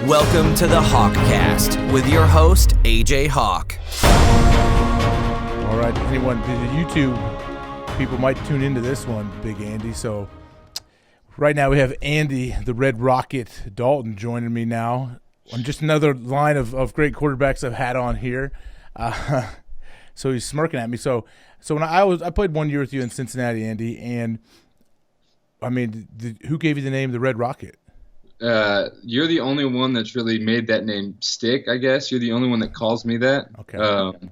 Welcome to the HawkCast with your host, AJ Hawk. All right, anyone, the YouTube people might tune into this one, Big Andy. So right now we have Andy, the Red Rocket Dalton, joining me now on just another line of great quarterbacks I've had on here. So he's smirking at me. So when I played 1 year with you in Cincinnati, Andy, and I mean, who gave you the name the Red Rocket? You're the only one that's really made that name stick, I guess. You're the only one that calls me that. Okay.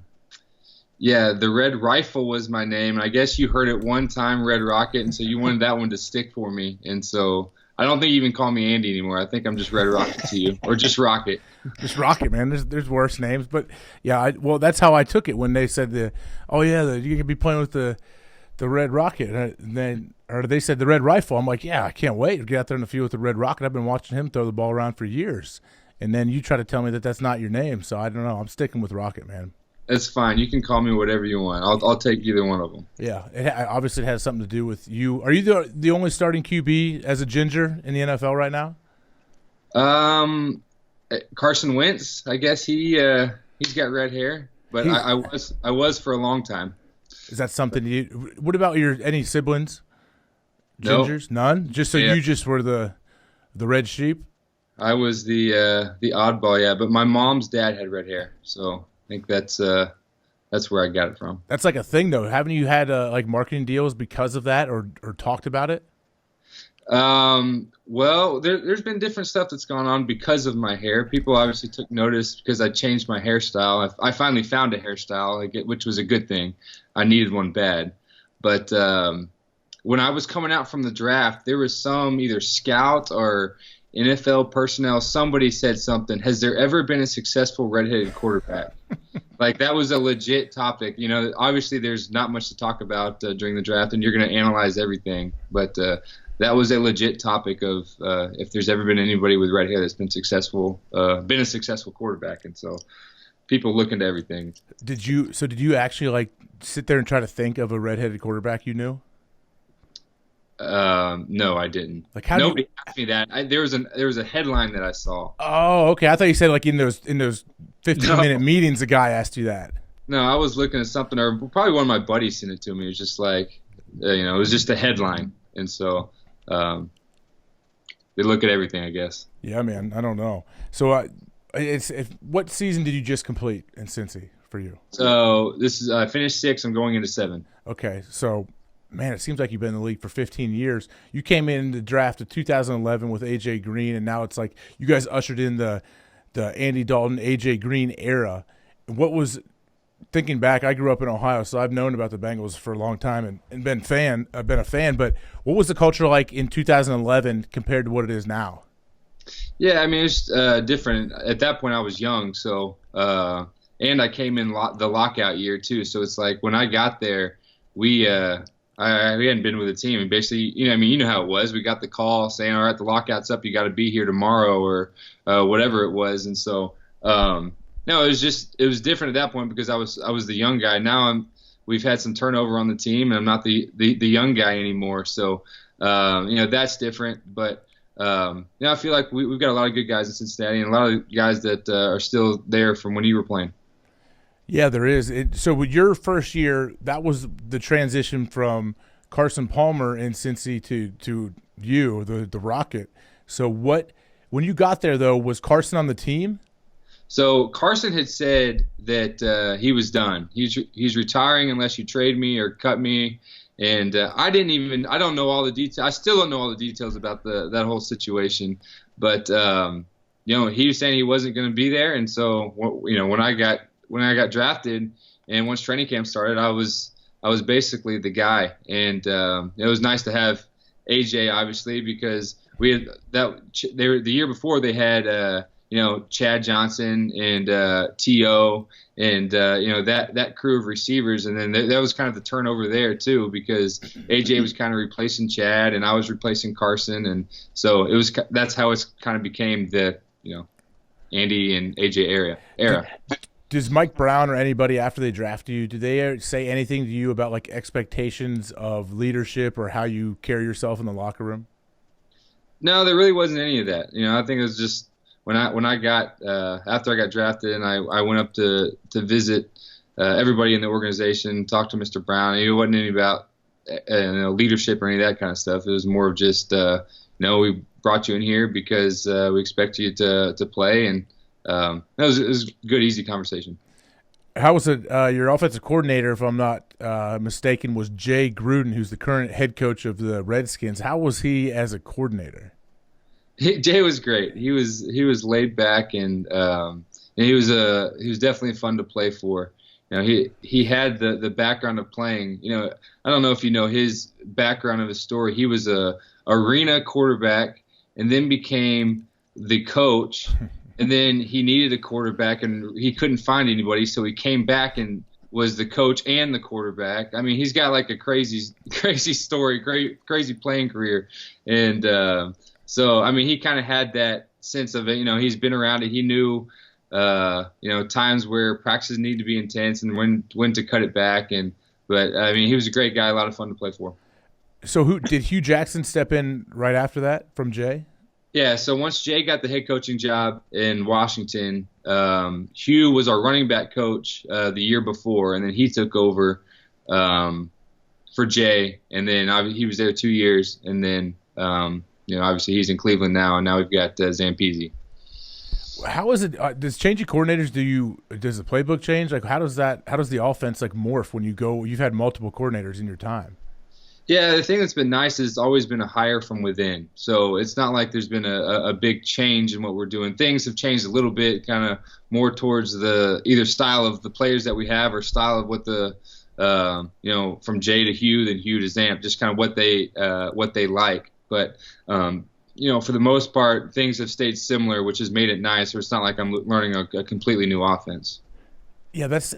Yeah, the Red Rifle was my name. I guess you heard it one time, Red Rocket, and so you wanted that one to stick for me. And so I don't think you even call me Andy anymore. I think I'm just Red Rocket to you, or just Rocket. Just Rocket, man. There's worse names, but yeah, well, that's how I took it when they said you could be playing with the Red Rocket, and then they said the Red Rifle. I'm like, yeah, I can't wait to get out there in the field with the Red Rocket. I've been watching him throw the ball around for years, and then you try to tell me that that's not your name, so I don't know. I'm sticking with Rocket, man. It's fine. You can call me whatever you want. I'll take either one of them. Yeah, obviously it has something to do with you. Are you the only starting QB as a ginger in the NFL right now? Carson Wentz. I guess he's got red hair, but I was for a long time. Is that something you? What about any siblings? Gingers? No. None. Just so you just were the red sheep. I was the oddball, yeah. But my mom's dad had red hair, so I think that's where I got it from. That's like a thing, though. Haven't you had like marketing deals because of that, or talked about it? Well, there's been different stuff that's gone on because of my hair. People obviously took notice because I changed my hairstyle. I finally found a hairstyle, which was a good thing. I needed one bad. But when I was coming out from the draft, there was some either scout or NFL personnel, somebody said something, has there ever been a successful redheaded quarterback? Like, that was a legit topic. You know, obviously there's not much to talk about during the draft, and you're going to analyze everything. But that was a legit topic of if there's ever been anybody with red hair that's been successful, been a successful quarterback. And so people look into everything. Did you actually like sit there and try to think of a redheaded quarterback you knew? No, I didn't. Like, nobody asked me that. There was a headline that I saw. Oh, okay. I thought you said like in those 15-minute meetings, a guy asked you that. No, I was looking at something, or probably one of my buddies sent it to me. It was just like, it was just a headline, and so they look at everything, I guess. Yeah, man. I don't know. So, what season did you just complete in Cincy for you? So this is I finished 6. I'm going into 7. Okay, so. Man, it seems like you've been in the league for 15 years. You came in the draft of 2011 with A.J. Green, and now it's like you guys ushered in the Andy Dalton, A.J. Green era. What was – thinking back, I grew up in Ohio, so I've known about the Bengals for a long time and been a fan. But what was the culture like in 2011 compared to what it is now? Yeah, I mean, it's different. At that point, I was young, so and I came in the lockout year too. So it's like when I got there, we hadn't been with the team, and basically, you know how it was. We got the call saying, "All right, the lockout's up. You got to be here tomorrow," or whatever it was. And so, no, it was different at that point because I was the young guy. Now we've had some turnover on the team, and I'm not the young guy anymore. So, that's different. But I feel like we've got a lot of good guys in Cincinnati, and a lot of guys that are still there from when you were playing. Yeah, there is. So with your first year, that was the transition from Carson Palmer in Cincy to you, the Rocket. So when you got there, though, was Carson on the team? So Carson had said that he was done. He's retiring unless you trade me or cut me. And I don't know all the details. I still don't know all the details about that whole situation. But, he was saying he wasn't going to be there. And so, when I got drafted and once training camp started, I was basically the guy. And it was nice to have AJ, obviously, because we had the year before they had Chad Johnson and T.O. and that crew of receivers, and then that was kind of the turnover there too, because AJ was kind of replacing Chad and I was replacing Carson, and so that's how it kind of became the Andy and AJ era. Does Mike Brown or anybody after they draft you, do they say anything to you about like expectations of leadership or how you carry yourself in the locker room? No, there really wasn't any of that. I think it was just when I got after I got drafted, and I went up to visit everybody in the organization, talked to Mr. Brown. It wasn't any about leadership or any of that kind of stuff. It was more of just we brought you in here because we expect you to play, and it was a good, easy conversation. How was it? Your offensive coordinator, if I'm not mistaken, was Jay Gruden, who's the current head coach of the Redskins. How was he as a coordinator? Jay was great. He was laid back, and he was definitely fun to play for. He had the background of playing. I don't know if you know his background of his story. He was a arena quarterback, and then became the coach. And then he needed a quarterback, and he couldn't find anybody, so he came back and was the coach and the quarterback. I mean, he's got like a crazy story, crazy playing career. And so, I mean, he kind of had that sense of it. He's been around it. He knew, times where practices need to be intense and when to cut it back. But I mean, he was a great guy, a lot of fun to play for. So who did Hugh Jackson step in right after that from Jay? Yeah, so once Jay got the head coaching job in Washington, Hugh was our running back coach the year before, and then he took over for Jay, and then he was there 2 years, and then obviously he's in Cleveland now, and now we've got Zampese. How is it? Does changing coordinators does the playbook change? Like, how does the offense like morph when you go? You've had multiple coordinators in your time. Yeah, the thing that's been nice is it's always been a hire from within. So it's not like there's been a big change in what we're doing. Things have changed a little bit, kind of more towards the either style of the players that we have or style of what the from Jay to Hugh, then Hugh to Zamp, just kind of what they like. But for the most part, things have stayed similar, which has made it nice. So it's not like I'm learning a completely new offense. Yeah, that's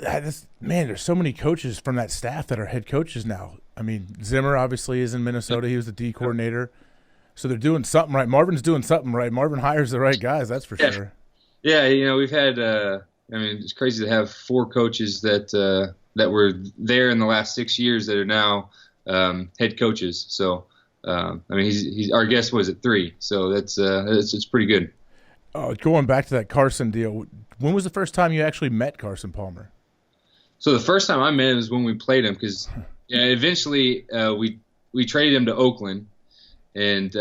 man. There's so many coaches from that staff that are head coaches now. I mean, Zimmer obviously is in Minnesota. He was the D coordinator, so they're doing something right. Marvin's doing something right. Marvin hires the right guys, that's for sure. Yeah, we've had. It's crazy to have 4 coaches that were there in the last 6 years that are now head coaches. So, he's our guest was at 3, so it's pretty good. Going back to that Carson deal, when was the first time you actually met Carson Palmer? So the first time I met him was when we played him, because eventually we traded him to Oakland, and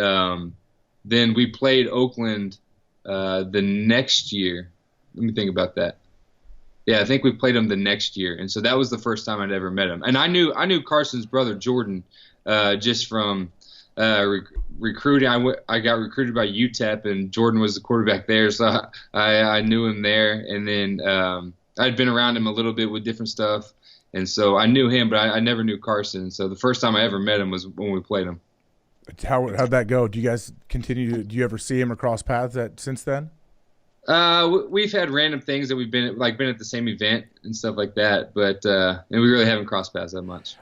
then we played Oakland the next year. Let me think about that. Yeah, I think we played him the next year, and so that was the first time I'd ever met him. And I knew Carson's brother Jordan just from recruiting. I got recruited by UTEP, and Jordan was the quarterback there, so I knew him there. And then I'd been around him a little bit with different stuff, and so I knew him, but I never knew Carson. So the first time I ever met him was when we played him. How'd that go? Do you guys continue? Do you ever see him or cross paths since then? We've had random things that we've been at the same event and stuff like that, but and we really haven't crossed paths that much.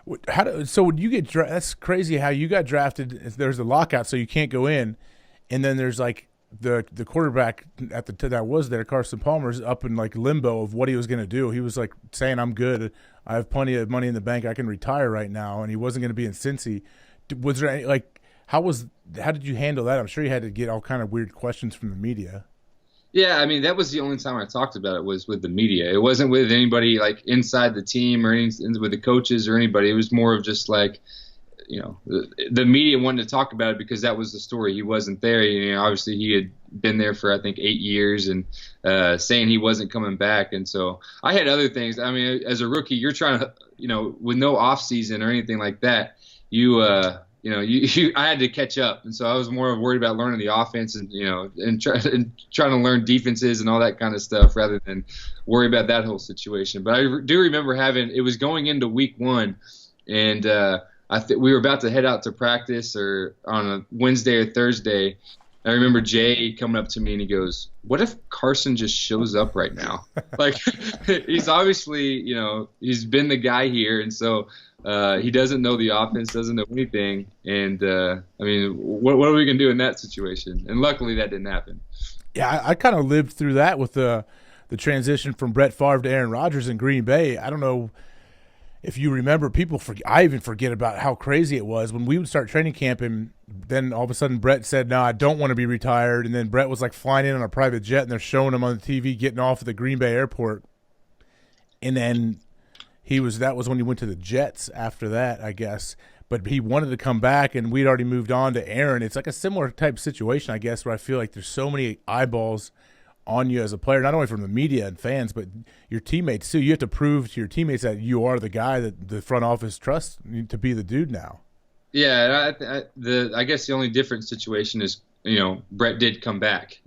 So when you get that's crazy how you got drafted. There's a lockout, so you can't go in, and then there's like the quarterback that was there, Carson Palmer's up in like limbo of what he was going to do. He was like saying, "I'm good. I have plenty of money in the bank. I can retire right now," and he wasn't going to be in Cincy. Was there any, how did you handle that? I'm sure you had to get all kind of weird questions from the media. Yeah, I mean, that was the only time I talked about it was with the media. It wasn't with anybody like inside the team or with the coaches or anybody. It was more of just like, the media wanted to talk about it because that was the story. He wasn't there. Obviously he had been there for I think 8 years and saying he wasn't coming back. And so I had other things. I mean, as a rookie, you're trying to, with no off season or anything like that, I had to catch up, and so I was more worried about learning the offense and trying to learn defenses and all that kind of stuff rather than worry about that whole situation. But I do remember it was going into week 1, and we were about to head out to practice or on a Wednesday or Thursday. I remember Jay coming up to me and he goes, "What if Carson just shows up right now?" Like he's obviously, he's been the guy here, and so. He doesn't know the offense, doesn't know anything, and what are we gonna do in that situation? And luckily, that didn't happen. Yeah, I kind of lived through that with the transition from Brett Favre to Aaron Rodgers in Green Bay. I don't know if you remember, I even forget about how crazy it was when we would start training camp, and then all of a sudden Brett said, "No, I don't want to be retired." And then Brett was like flying in on a private jet, and they're showing him on the TV getting off at the Green Bay airport. And then that was when he went to the Jets after that, I guess. But he wanted to come back, and we'd already moved on to Aaron. It's like a similar type situation, I guess, where I feel like there's so many eyeballs on you as a player, not only from the media and fans, but your teammates too. You have to prove to your teammates that you are the guy that the front office trusts to be the dude now. Yeah, I guess the only different situation is, Brett did come back.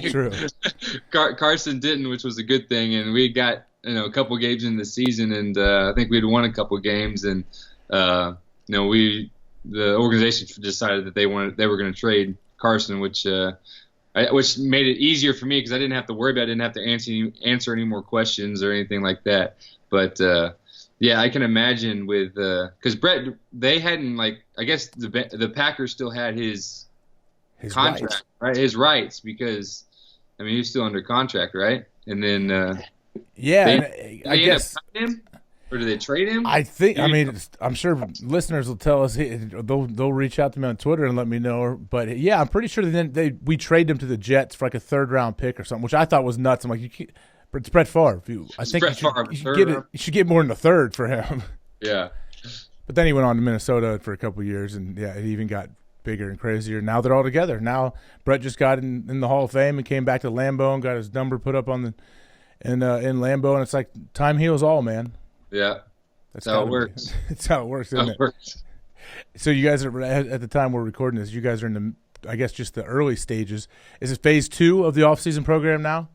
True. Carson didn't, which was a good thing, and we got a couple games in the season, and I think we'd won a couple games, and the organization decided that they were going to trade Carson, which made it easier for me because I didn't have to worry about it. I didn't have to answer any more questions or anything like that. But yeah, I can imagine with because Brett, they hadn't I guess the Packers still had his contract, rights. Right? His rights, because he was still under contract, right? And then I guess. Him? Or do they trade him? I think. I'm sure listeners will tell us. They'll reach out to me on Twitter and let me know. But yeah, I'm pretty sure we trade him to the Jets for like a 3rd round pick or something, which I thought was nuts. I'm like, it's Brett Favre. I think you should get more than a third for him. Yeah. But then he went on to Minnesota for a couple of years, and yeah, it even got bigger and crazier. Now they're all together. Now Brett just got in the Hall of Fame and came back to Lambeau and got his number put up on in Lambeau, and it's like time heals all, man. Yeah, that's how it works. That's how it works, isn't it? So you guys are at the time we're recording this. You guys are in the, I guess, just the early stages. Is it phase 2 of the offseason program now?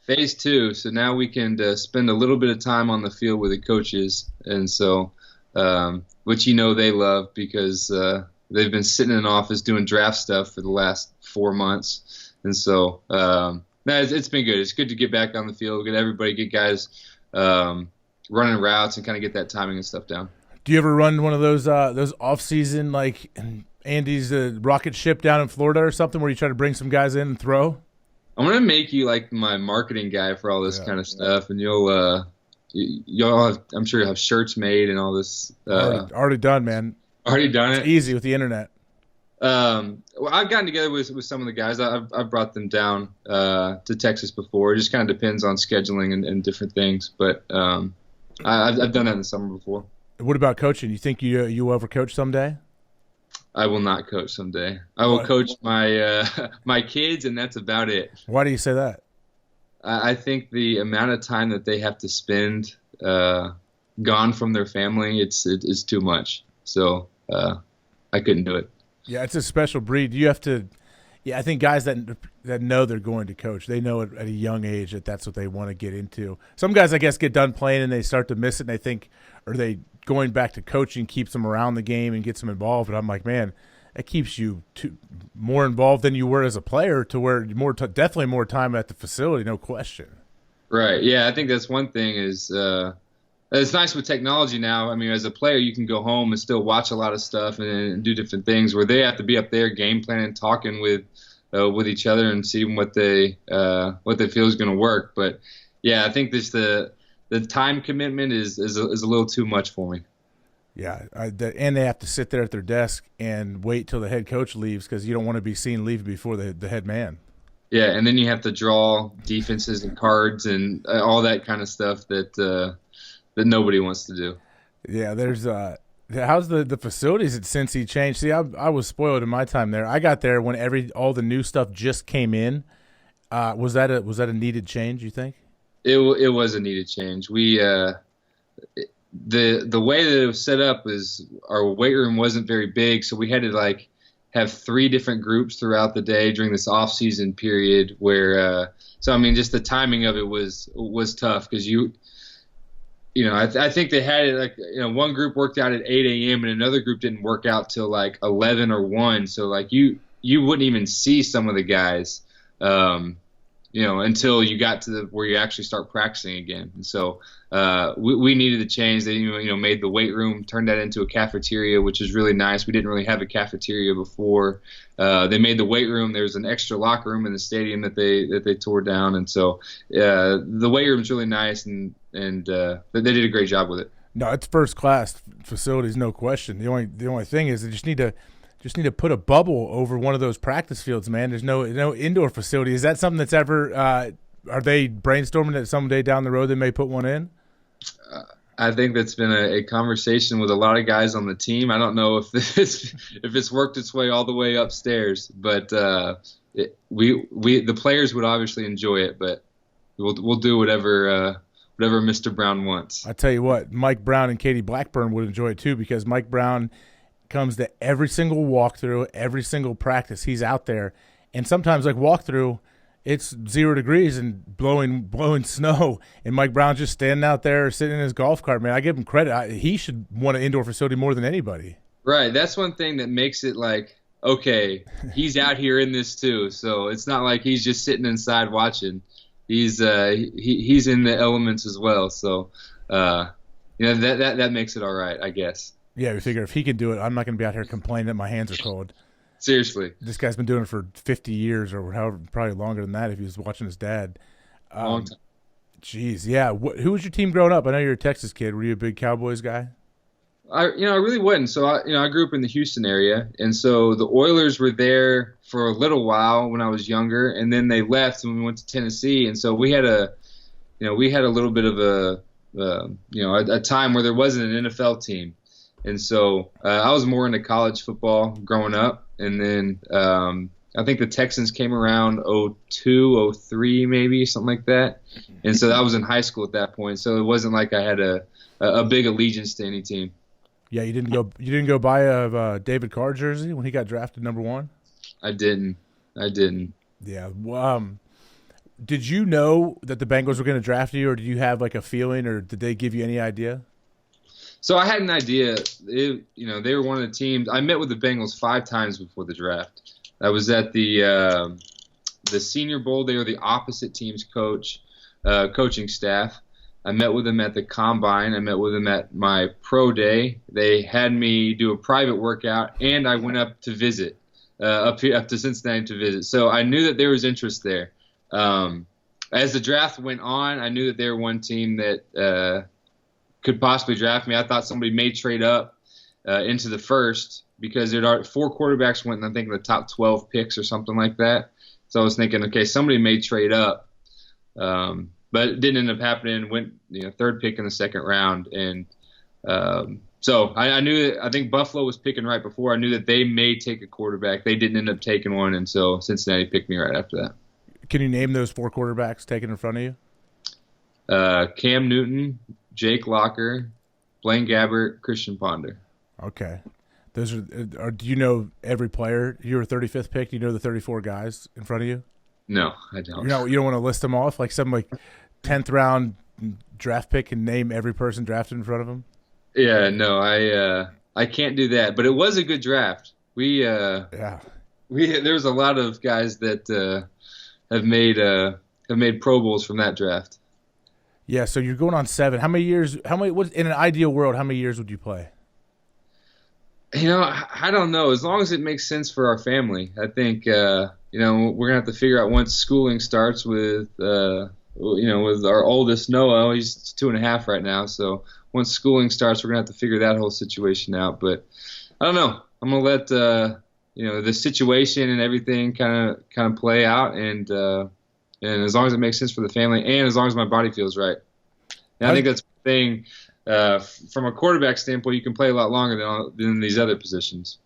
Phase 2. So now we can spend a little bit of time on the field with the coaches, and so which they love because they've been sitting in office doing draft stuff for the last 4 months, and so it's been good. It's good to get back on the field, get guys running routes and kind of get that timing and stuff down. Do you ever run one of those off-season, like Andy's rocket ship down in Florida or something, where you try to bring some guys in and throw? I'm gonna make you like my marketing guy for all this kind of stuff, and you'll have, I'm sure you'll have shirts made and all this. Already done, man. Already done it. It's easy with the internet. Well, I've gotten together with some of the guys. I've brought them down to Texas before. It just kind of depends on scheduling and different things. But I've done that in the summer before. What about coaching? You think you will ever coach someday? I will not coach someday. I will coach my kids, and that's about it. Why do you say that? I think the amount of time that they have to spend gone from their family, it's too much. So I couldn't do it. Yeah, it's a special breed. You have to. Yeah, I think guys that know they're going to coach, they know at a young age that that's what they want to get into. Some guys, I guess, get done playing and they start to miss it, and they think, or they going back to coaching keeps them around the game and gets them involved. But I'm like, man, that keeps you more involved than you were as a player, to where definitely more time at the facility, no question. Right. Yeah, I think that's one thing is. It's nice with technology now. As a player, you can go home and still watch a lot of stuff and do different things, where they have to be up there game planning, talking with each other and seeing what they feel is going to work. But yeah, I think the time commitment is a little too much for me. Yeah, and they have to sit there at their desk and wait till the head coach leaves, because you don't want to be seen leaving before the head man. Yeah, and then you have to draw defenses and cards and all that kind of stuff that nobody wants to do. Yeah, there's how's the facilities at Cincy changed? See, I was spoiled in my time there. I got there when all the new stuff just came in. Was that a needed change, you think? It was a needed change. We the way that it was set up is our weight room wasn't very big, so we had to have 3 different groups throughout the day during this off-season period where just the timing of it was tough, because I think they had it one group worked out at 8 a.m. and another group didn't work out till 11 or 1. So you wouldn't even see some of the guys until you got to where you actually start practicing again. And so we needed to change. They made the weight room, turned that into a cafeteria, which is really nice. We didn't really have a cafeteria before. They made the weight room. There was an extra locker room in the stadium that they tore down, and so the weight room's really nice, and they did a great job with it. No, it's first class facilities, no question. The only thing is they just need to put a bubble over one of those practice fields, man. There's no indoor facility. Is that something that's ever are they brainstorming that someday down the road they may put one in? I think that's been a conversation with a lot of guys on the team. I don't know if it's worked its way all the way upstairs, but the players would obviously enjoy it, but we'll do whatever Mr. Brown wants. I tell you what, Mike Brown and Katie Blackburn would enjoy it too, because Mike Brown comes to every single walkthrough, every single practice. He's out there, and sometimes like walkthrough, it's 0 degrees and blowing snow, and Mike Brown's just standing out there sitting in his golf cart. Man, I give him credit. He should want an indoor facility more than anybody. Right. That's one thing that makes it like, okay, he's out here in this too. So it's not like he's just sitting inside watching. He's in the elements as well. So that makes it all right, I guess. Yeah, we figure if he can do it, I'm not going to be out here complaining that my hands are cold. Seriously. This guy's been doing it for 50 years or however, probably longer than that if he was watching his dad. Long time. Jeez, yeah. Who was your team growing up? I know you're a Texas kid. Were you a big Cowboys guy? I really wasn't. So I grew up in the Houston area, and so the Oilers were there for a little while when I was younger, and then they left and we went to Tennessee, and so we had a little bit of a time where there wasn't an NFL team, and so I was more into college football growing up, and then I think the Texans came around 02, 03 maybe, something like that, and so I was in high school at that point, so it wasn't like I had a big allegiance to any team. Yeah, you didn't go buy a David Carr jersey when he got drafted number 1? I didn't. Yeah. Did you know that the Bengals were going to draft you, or did you have like a feeling, or did they give you any idea? So I had an idea. They were one of the teams. I met with the Bengals 5 times before the draft. I was at the Senior Bowl. They were the opposite team's coaching staff. I met with them at the Combine. I met with them at my pro day. They had me do a private workout, and I went up to visit, up to Cincinnati to visit. So I knew that there was interest there. As the draft went on, I knew that they were one team that could possibly draft me. I thought somebody may trade up into the first because there are 4 quarterbacks went, I think, in the top 12 picks or something like that. So I was thinking, okay, somebody may trade up. But it didn't end up happening. Went 3rd pick in the 2nd round, and so I knew that. I think Buffalo was picking right before. I knew that they may take a quarterback. They didn't end up taking one, and so Cincinnati picked me right after that. Can you name those 4 quarterbacks taken in front of you? Cam Newton, Jake Locker, Blaine Gabbert, Christian Ponder. Okay, those are. Do you know every player? You were 35th pick. Do you know the 34 guys in front of you? No, I don't. You don't want to list them off like some 10th round draft pick and name every person drafted in front of them? Yeah, no, I can't do that. But it was a good draft. There's a lot of guys that have made Pro Bowls from that draft. Yeah, so you're going on 7. How many years? In an ideal world, how many years would you play? I don't know. As long as it makes sense for our family, I think. We're gonna have to figure out once schooling starts with our oldest Noah. He's 2.5 right now. So once schooling starts, we're gonna have to figure that whole situation out. But I don't know. I'm gonna let the situation and everything kind of play out, and as long as it makes sense for the family, and as long as my body feels right. And I think that's the thing. From a quarterback standpoint, you can play a lot longer than these other positions.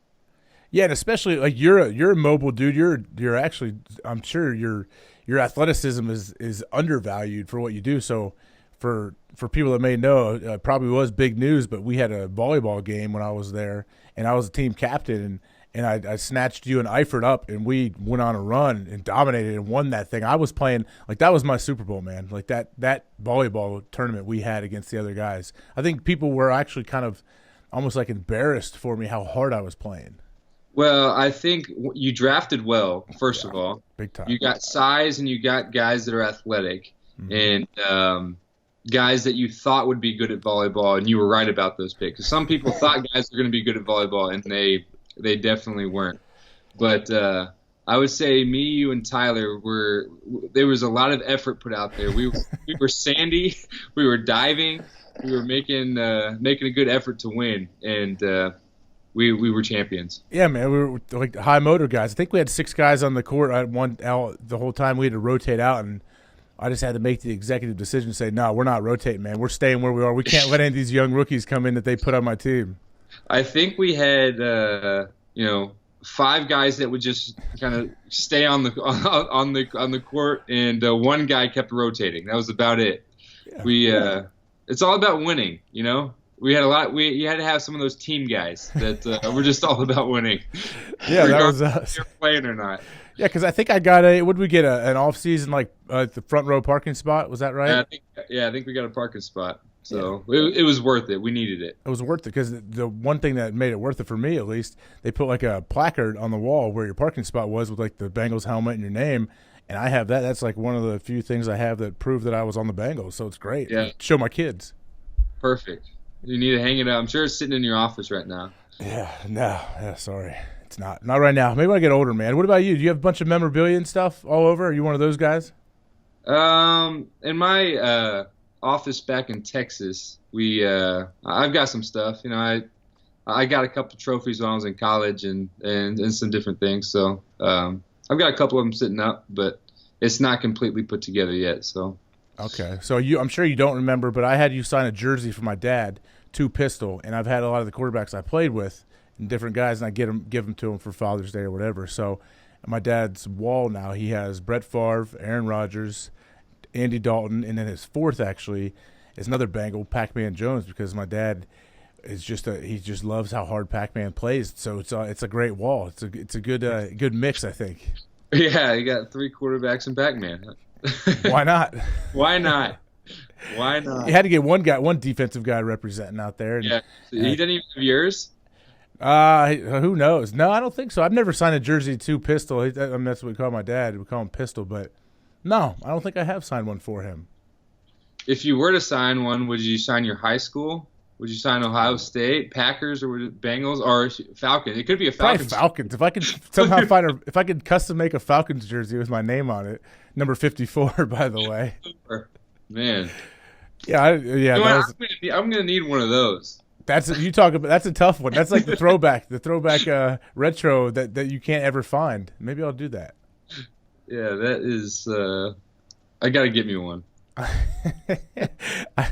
Yeah, and especially like you're a mobile dude. You're actually, I'm sure your athleticism is undervalued for what you do. So for people that may know, it probably was big news, but we had a volleyball game when I was there, and I was a team captain, and I snatched you and Eifert up, and we went on a run and dominated and won that thing. I was playing that was my Super Bowl, man. Like that volleyball tournament we had against the other guys. I think people were actually kind of almost embarrassed for me how hard I was playing. Well, I think you drafted well, first of Yeah, all. big time. You got size and you got guys that are athletic and guys that you thought would be good at volleyball, and you were right about those picks. 'Cause some people thought guys were going to be good at volleyball, and they definitely weren't. But I would say me, you, and Tyler there was a lot of effort put out there. We were sandy, we were diving, we were making a good effort to win, and we were champions. Yeah, man, we were like high motor guys. I think we had 6 guys on the court at one out the whole time. We had to rotate out, and I just had to make the executive decision to say, no, we're not rotating, man. We're staying where we are. We can't let any of these young rookies come in that they put on my team. I think we had 5 guys that would just kind of stay on the court, and one guy kept rotating. That was about it. Yeah. It's all about winning, you know. We had you had to have some of those team guys that were just all about winning. Yeah, that was us. If you're playing or not. Yeah, because I think I got what did we get, an off-season, like the front row parking spot? Was that right? I think we got a parking spot. So it was worth it. We needed it. It was worth it because the one thing that made it worth it for me, at least, they put like a placard on the wall where your parking spot was with like the Bengals helmet and your name. And I have that. That's like one of the few things I have that prove that I was on the Bengals. So it's great. Yeah. Show my kids. Perfect. You need to hang it up. I'm sure it's sitting in your office right now. Yeah, no. Yeah, sorry. It's not. Not right now. Maybe when I get older, man. What about you? Do you have a bunch of memorabilia and stuff all over? Are you one of those guys? In my office back in Texas, I've got some stuff. You know, I got a couple trophies when I was in college and some different things. So I've got a couple of them sitting up, but it's not completely put together yet. So. Okay, so I'm sure you don't remember, but I had you sign a jersey for my dad, 2 pistol, and I've had a lot of the quarterbacks I played with and different guys, and I give them to him for Father's Day or whatever. So at my dad's wall now, he has Brett Favre, Aaron Rodgers, Andy Dalton, and then his 4th actually is another Bengal, Pac-Man Jones, because my dad is he just loves how hard Pac-Man plays. So it's a great wall. It's a good mix, I think. Yeah, you got 3 quarterbacks and Pac-Man. Why not? Why not? Why not? You had to get one defensive guy representing out there. And, yeah, he didn't even have yours. Who knows? No, I don't think so. I've never signed a jersey 2 pistol. I mean, that's what we call my dad. We call him Pistol, but no, I don't think I have signed one for him. If you were to sign one, would you sign your high school? Would you sign Ohio State, Packers, or would it Bengals, or Falcons? It could be a Falcons. Probably Falcons. If I could somehow if I could custom make a Falcons jersey with my name on it, number 54, by the way. Man. Yeah, I'm gonna need one of those. That's a tough one. That's like the throwback retro that you can't ever find. Maybe I'll do that. Yeah, that is. I gotta get me one.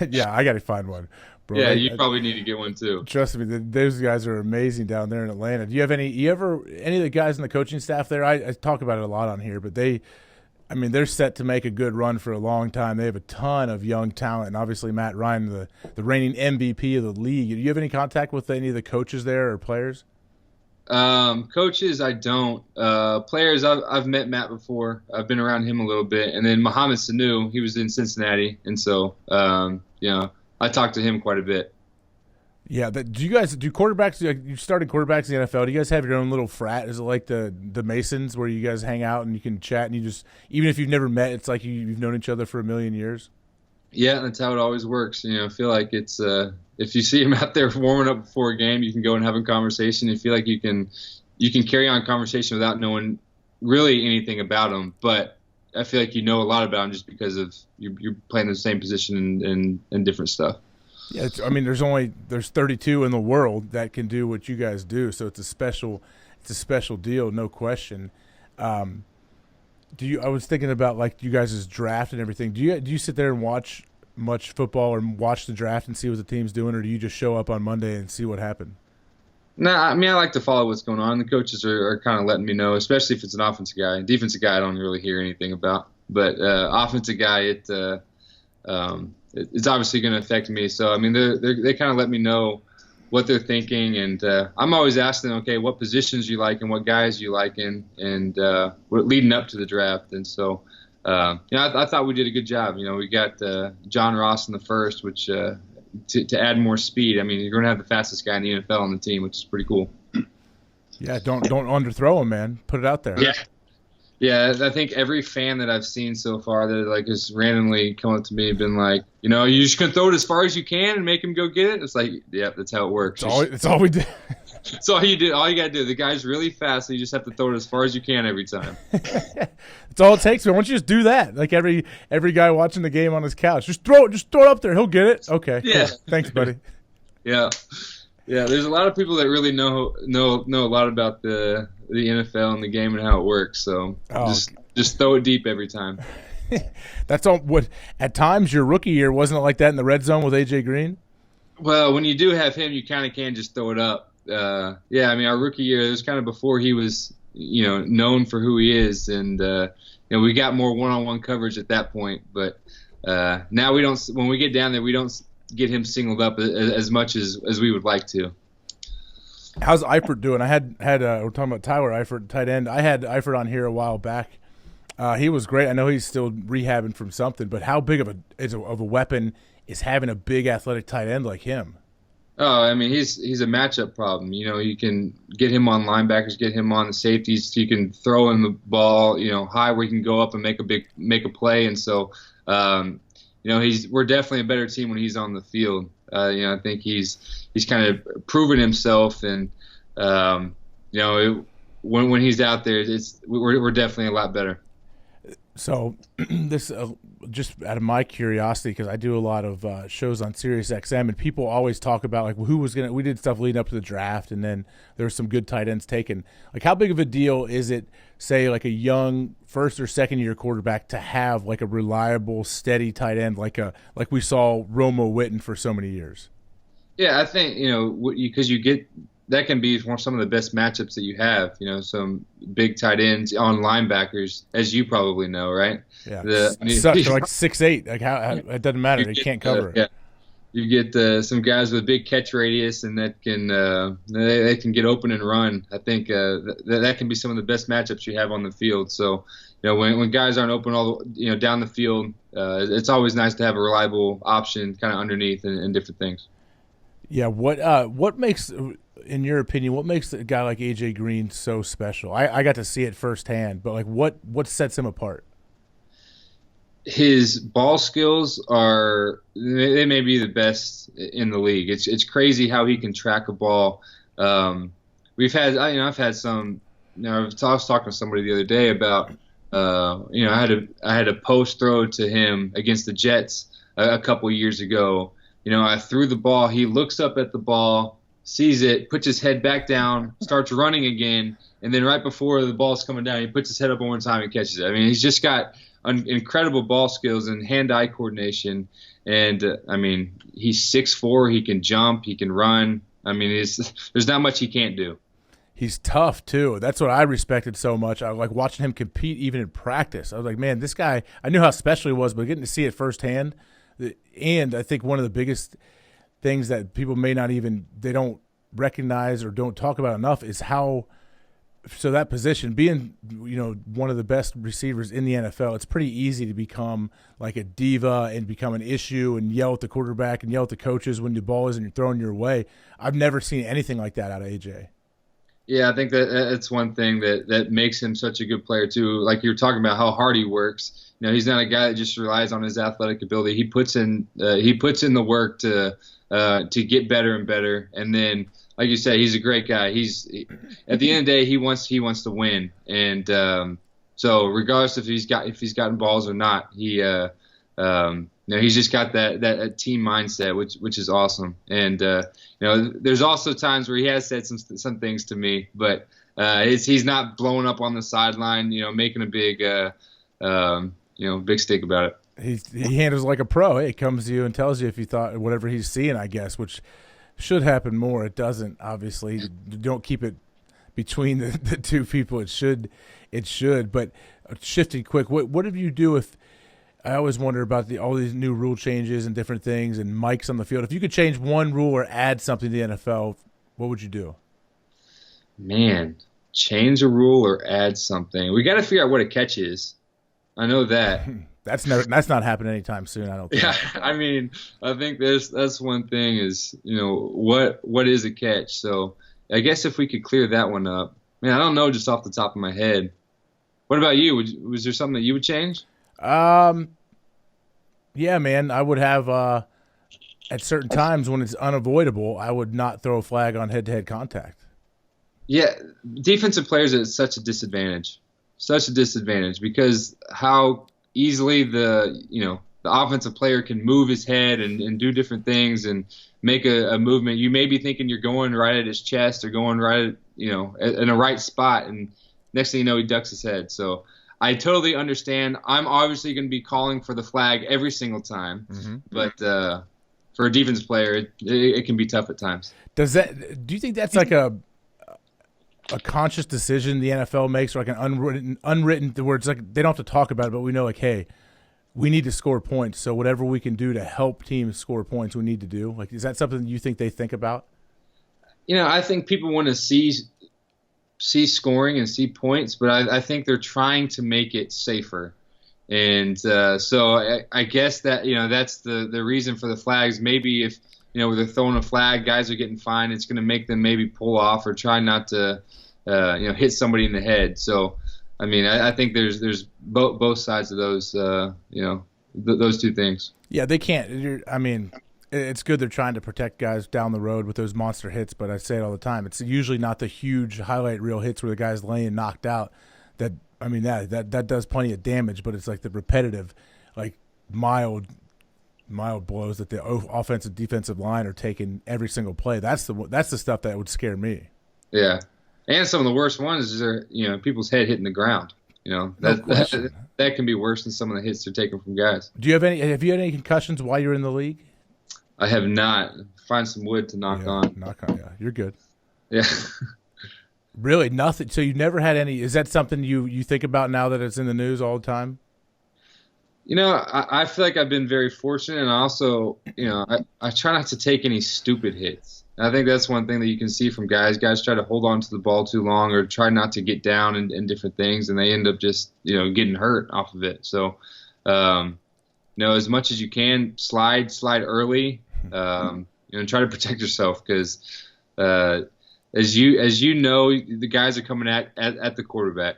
Yeah, I gotta find one. Bro, yeah, you probably need to get one too. Trust me, those guys are amazing down there in Atlanta. Do you have any of the guys in the coaching staff there? I talk about it a lot on here, but they're set to make a good run for a long time. They have a ton of young talent, and obviously Matt Ryan, the reigning MVP of the league. Do you have any contact with any of the coaches there or players? Coaches, I don't. Players, I've met Matt before. I've been around him a little bit, and then Mohamed Sanu, he was in Cincinnati, and so I talked to him quite a bit. Yeah, do you guys do quarterbacks? You started quarterbacks in the NFL. Do you guys have your own little frat? Is it like the Masons where you guys hang out and you can chat and you just, even if you've never met, it's like you've known each other for a million years? Yeah, that's how it always works. I feel like it's if you see him out there warming up before a game, you can go and have a conversation. You feel like you can carry on a conversation without knowing really anything about him, but I feel like you know a lot about him just because of you're playing the same position and different stuff. Yeah, there's 32 in the world that can do what you guys do, so it's a special deal, no question. I was thinking about like you guys' draft and everything. Do you sit there and watch much football or watch the draft and see what the team's doing, or do you just show up on Monday and see what happened? No, I like to follow what's going on. The coaches are kind of letting me know, especially if it's an offensive guy. Defensive guy, I don't really hear anything about. But offensive guy, it's obviously going to affect me. So, they kind of let me know what they're thinking. And I'm always asking them, okay, what positions you like and what guys you like and we're leading up to the draft. And so, I thought we did a good job. We got John Ross in the first, which to add more speed. You're going to have the fastest guy in the NFL on the team, which is pretty cool. Yeah, don't underthrow him, man. Put it out there. Yeah. Yeah, I think every fan that I've seen so far that like has randomly come up to me and been like, you're just gonna throw it as far as you can and make him go get it. It's like, yeah, that's how it works. It's all we do. That's all you do. All you gotta do. The guy's really fast, so you just have to throw it as far as you can every time. That's all it takes. Man. Why don't you just do that? Like every guy watching the game on his couch, just throw it up there. He'll get it. Okay. Yeah. Cool. Thanks, buddy. Yeah. Yeah. There's a lot of people that really know a lot about the NFL and the game and how it works. So just throw it deep every time. That's all. What at times your rookie year wasn't it like that in the red zone with AJ Green? Well, when you do have him, you kind of can just throw it up. Yeah, I mean, our rookie year, it was kind of before he was, known for who he is, and we got more one-on-one coverage at that point. But now we don't. When we get down there, we don't get him singled up as much as we would like to. How's Eifert doing? I had we're talking about Tyler Eifert, tight end. I had Eifert on here a while back. He was great. I know he's still rehabbing from something, but how big of a weapon is having a big athletic tight end like him? Oh, I mean, he's a matchup problem. You can get him on linebackers, get him on the safeties. You can throw him the ball, high where he can go up and make a play. And so, we're definitely a better team when he's on the field. I think he's kind of proven himself, and when he's out there, we're definitely a lot better. So this just out of my curiosity, because I do a lot of shows on Sirius XM, and people always talk about like who was we did stuff leading up to the draft, and then there were some good tight ends taken. Like how big of a deal is it, say like a young first or second year quarterback, to have like a reliable, steady tight end like we saw Romo Witten for so many years? Yeah, I think because you get that can be some of the best matchups that you have. Some big tight ends on linebackers, as you probably know, right? Yeah, they're like 6'8". Like how it doesn't matter; they can't cover it. Yeah. You get some guys with big catch radius, and that can they can get open and run. I think that can be some of the best matchups you have on the field. So when guys aren't open down the field, it's always nice to have a reliable option kind of underneath and different things. Yeah, what makes, in your opinion, what makes a guy like AJ Green so special? I got to see it firsthand, but like what sets him apart? His ball skills they may be the best in the league. It's crazy how he can track a ball. I've had some. I was talking to somebody the other day about. I had a post throw to him against the Jets a couple years ago. I threw the ball. He looks up at the ball, sees it, puts his head back down, starts running again, and then right before the ball's coming down, he puts his head up one more time and catches it. I mean, he's just got incredible ball skills and hand-eye coordination. And, he's 6'4". He can jump. He can run. I mean, there's not much he can't do. He's tough, too. That's what I respected so much. I like watching him compete even in practice. I was like, man, this guy, I knew how special he was, but getting to see it firsthand. And I think one of the biggest things that people may not even – they don't recognize or don't talk about enough is how – so that position, being one of the best receivers in the NFL, it's pretty easy to become like a diva and become an issue and yell at the quarterback and yell at the coaches when the ball isn't thrown your way. I've never seen anything like that out of AJ. Yeah, I think that's one thing that makes him such a good player too. Like you were talking about how hard he works. He's not a guy that just relies on his athletic ability. He puts in the work to get better and better. And then, like you said, he's a great guy. At the end of the day, he wants to win. And so regardless if he's gotten balls or not, he's just got that team mindset, which is awesome. And there's also times where he has said some things to me, but he's not blowing up on the sideline, making a big big stink about it. He handles like a pro. He comes to you and tells you if you thought whatever he's seeing, I guess, which should happen more. It doesn't, obviously. You don't keep it between the two people. It should. But shifting quick, what do you do if I always wonder about all these new rule changes and different things and mics on the field. If you could change one rule or add something to the NFL, what would you do? Man, change a rule or add something. We got to figure out what a catch is. I know that. That's not happening anytime soon, I don't think. Yeah, I mean, I think that's one thing is, what is a catch? So I guess if we could clear that one up. Man, I don't know just off the top of my head. What about you? Was there something that you would change? Yeah, man, I would have at certain times when it's unavoidable, I would not throw a flag on head-to-head contact. Yeah, defensive players are such a disadvantage. Such a disadvantage because how easily the offensive player can move his head and do different things and make a movement. You may be thinking you're going right at his chest or going right at, in a right spot, and next thing you know, he ducks his head. So I totally understand. I'm obviously going to be calling for the flag every single time, but for a defense player, it can be tough at times. Do you think that's like a conscious decision the NFL makes, or like an unwritten where it's like they don't have to talk about it, but we know, like, hey, we need to score points, so whatever we can do to help teams score points, we need to do? Like, is that something you think they think about? I think people want to see scoring and see points, but I think they're trying to make it safer. And so I guess that, that's the reason for the flags. Maybe if, where they're throwing a flag, guys are getting fined, it's going to make them maybe pull off or try not to, hit somebody in the head. So, I mean, I think there's both sides of those, those two things. Yeah, they can't. It's good they're trying to protect guys down the road with those monster hits, but I say it all the time. It's usually not the huge highlight reel hits where the guy's laying knocked out. That does plenty of damage, but it's like the repetitive, like mild blows that the offensive defensive line are taking every single play. That's the stuff that would scare me. Yeah. And some of the worst ones is people's head hitting the ground. That can be worse than some of the hits they're taking from guys. Have you had any concussions while you're in the league? I have not. Find some wood to knock on. Yeah, you're good. Yeah. Really, nothing. So you never had any? Is that something you think about now that it's in the news all the time? I feel like I've been very fortunate, and also, I try not to take any stupid hits. And I think that's one thing that you can see from guys. Guys try to hold on to the ball too long or try not to get down in different things, and they end up just, getting hurt off of it. So, as much as you can, slide early, and try to protect yourself because, as you know, the guys are coming at the quarterback.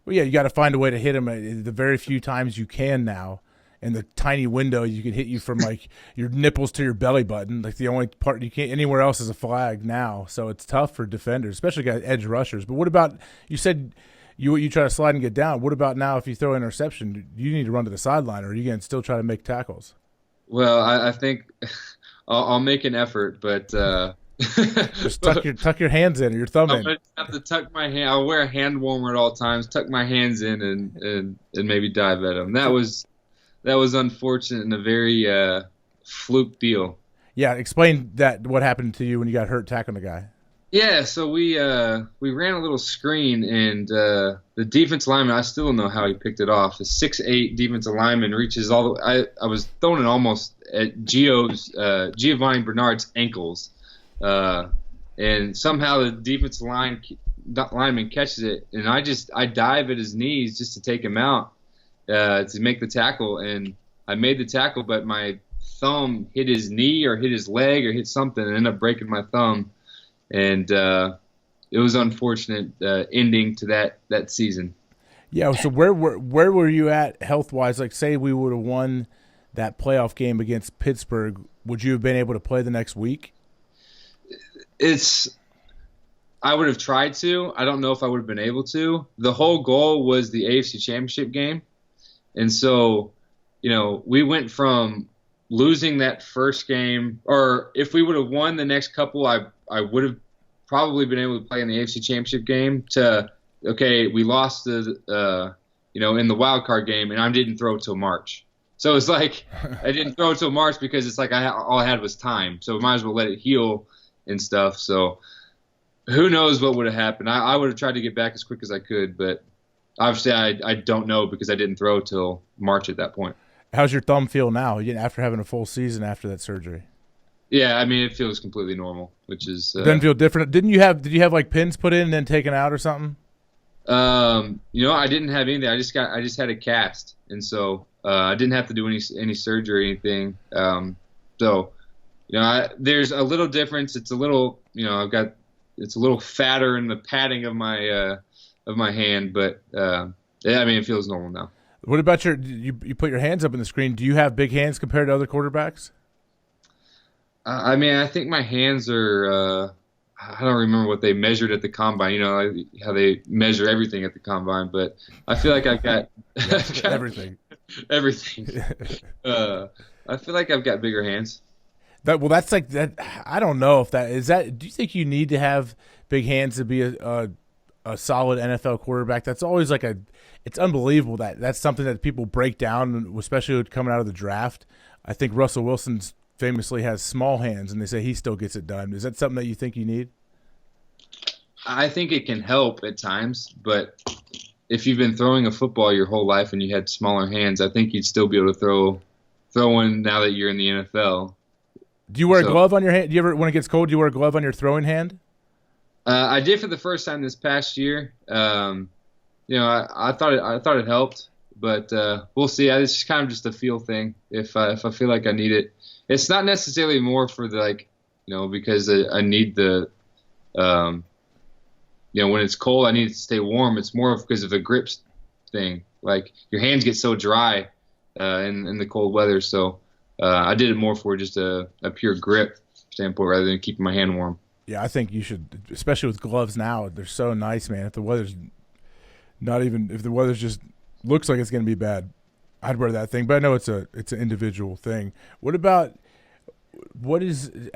Well, yeah, you got to find a way to hit him the very few times you can now. In the tiny window, you can hit you from like your nipples to your belly button. Like the only part you can't anywhere else is a flag now. So it's tough for defenders, especially guys edge rushers. But what about, you said you try to slide and get down. What about now if you throw an interception? You need to run to the sideline, or are you going to still try to make tackles? Well, I think I'll make an effort, but just tuck your hands in or your thumb in. I'm gonna have to tuck my hand. I'll wear a hand warmer at all times. Tuck my hands in and maybe dive at them. That was unfortunate and a very fluke deal. Yeah, explain that. What happened to you when you got hurt tackling the guy? Yeah, so we ran a little screen, and the defensive lineman, I still don't know how he picked it off. The 6'8" defensive lineman reaches all the. I was throwing it almost at Giovanni Bernard's ankles, and somehow the defensive lineman catches it, and I dive at his knees just to take him out to make the tackle, and I made the tackle, but my thumb hit his knee or hit his leg or hit something, and ended up breaking my thumb. And it was unfortunate ending to that season. Yeah. So where were you at health wise? Like, say we would have won that playoff game against Pittsburgh, would you have been able to play the next week? I would have tried to. I don't know if I would have been able to. The whole goal was the AFC Championship game, and so we went from losing that first game, or if we would have won the next couple, I would have probably been able to play in the AFC Championship game, to, okay, we lost in the wild card game, and I didn't throw till March. So it's like I didn't throw till March because it's like all I had was time. So might as well let it heal and stuff. So who knows what would have happened. I would have tried to get back as quick as I could, but obviously I don't know because I didn't throw till March at that point. How's your thumb feel now after having a full season after that surgery? Yeah, I mean, it feels completely normal, which is doesn't feel different. Did you have like pins put in and then taken out or something? I didn't have anything. I just had a cast, and so I didn't have to do any surgery or anything. There's a little difference. It's a little, I've got it's a little fatter in the padding of my hand, but yeah, I mean, it feels normal now. What about you put your hands up in the screen? Do you have big hands compared to other quarterbacks? I mean, I think my hands are. I don't remember what they measured at the combine. You know, like how they measure everything at the combine, but I feel like I've got, everything. Everything. I feel like I've got bigger hands. That's like that. I don't know if that is that. Do you think you need to have big hands to be a solid NFL quarterback? That's always like it's unbelievable that's something that people break down, especially coming out of the draft. I think Russell Wilson's famously has small hands, and they say he still gets it done. Is that something that you think you need? I think it can help at times, but if you've been throwing a football your whole life and you had smaller hands, I think you'd still be able to throw one now that you're in the NFL. Do you wear a glove on your hand? Do you ever, when it gets cold, do you wear a glove on your throwing hand? I did for the first time this past year. You know, I thought it helped, but we'll see. It's kind of just a feel thing. If I feel like I need it. It's not necessarily more for because I need the, when it's cold, I need to stay warm. It's more because of the grips thing. Like your hands get so dry in the cold weather. So I did it more for just a pure grip standpoint rather than keeping my hand warm. Yeah, I think you should, especially with gloves now. They're so nice, man. If the weather's just looks like it's going to be bad, I'd wear that thing, but I know it's an individual thing. I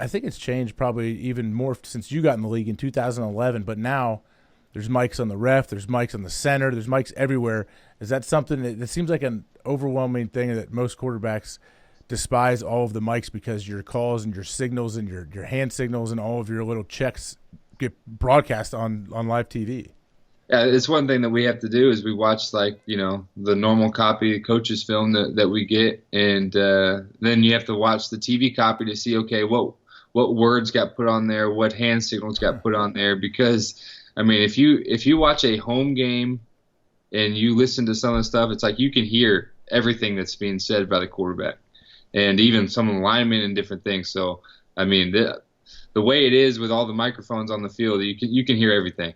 think it's changed probably even more since you got in the league in 2011, but now there's mics on the ref, there's mics on the center, there's mics everywhere. Is that something that seems like an overwhelming thing that most quarterbacks despise all of the mics because your calls and your signals and your hand signals and all of your little checks get broadcast on live TV? Yeah, it's one thing that we have to do is we watch the normal copy coaches film that we get, and then you have to watch the TV copy to see what words got put on there, what hand signals got put on there. Because I mean, if you watch a home game and you listen to some of the stuff, it's like you can hear everything that's being said by the quarterback and even some of the linemen and different things. So I mean, the way it is with all the microphones on the field, you can hear everything.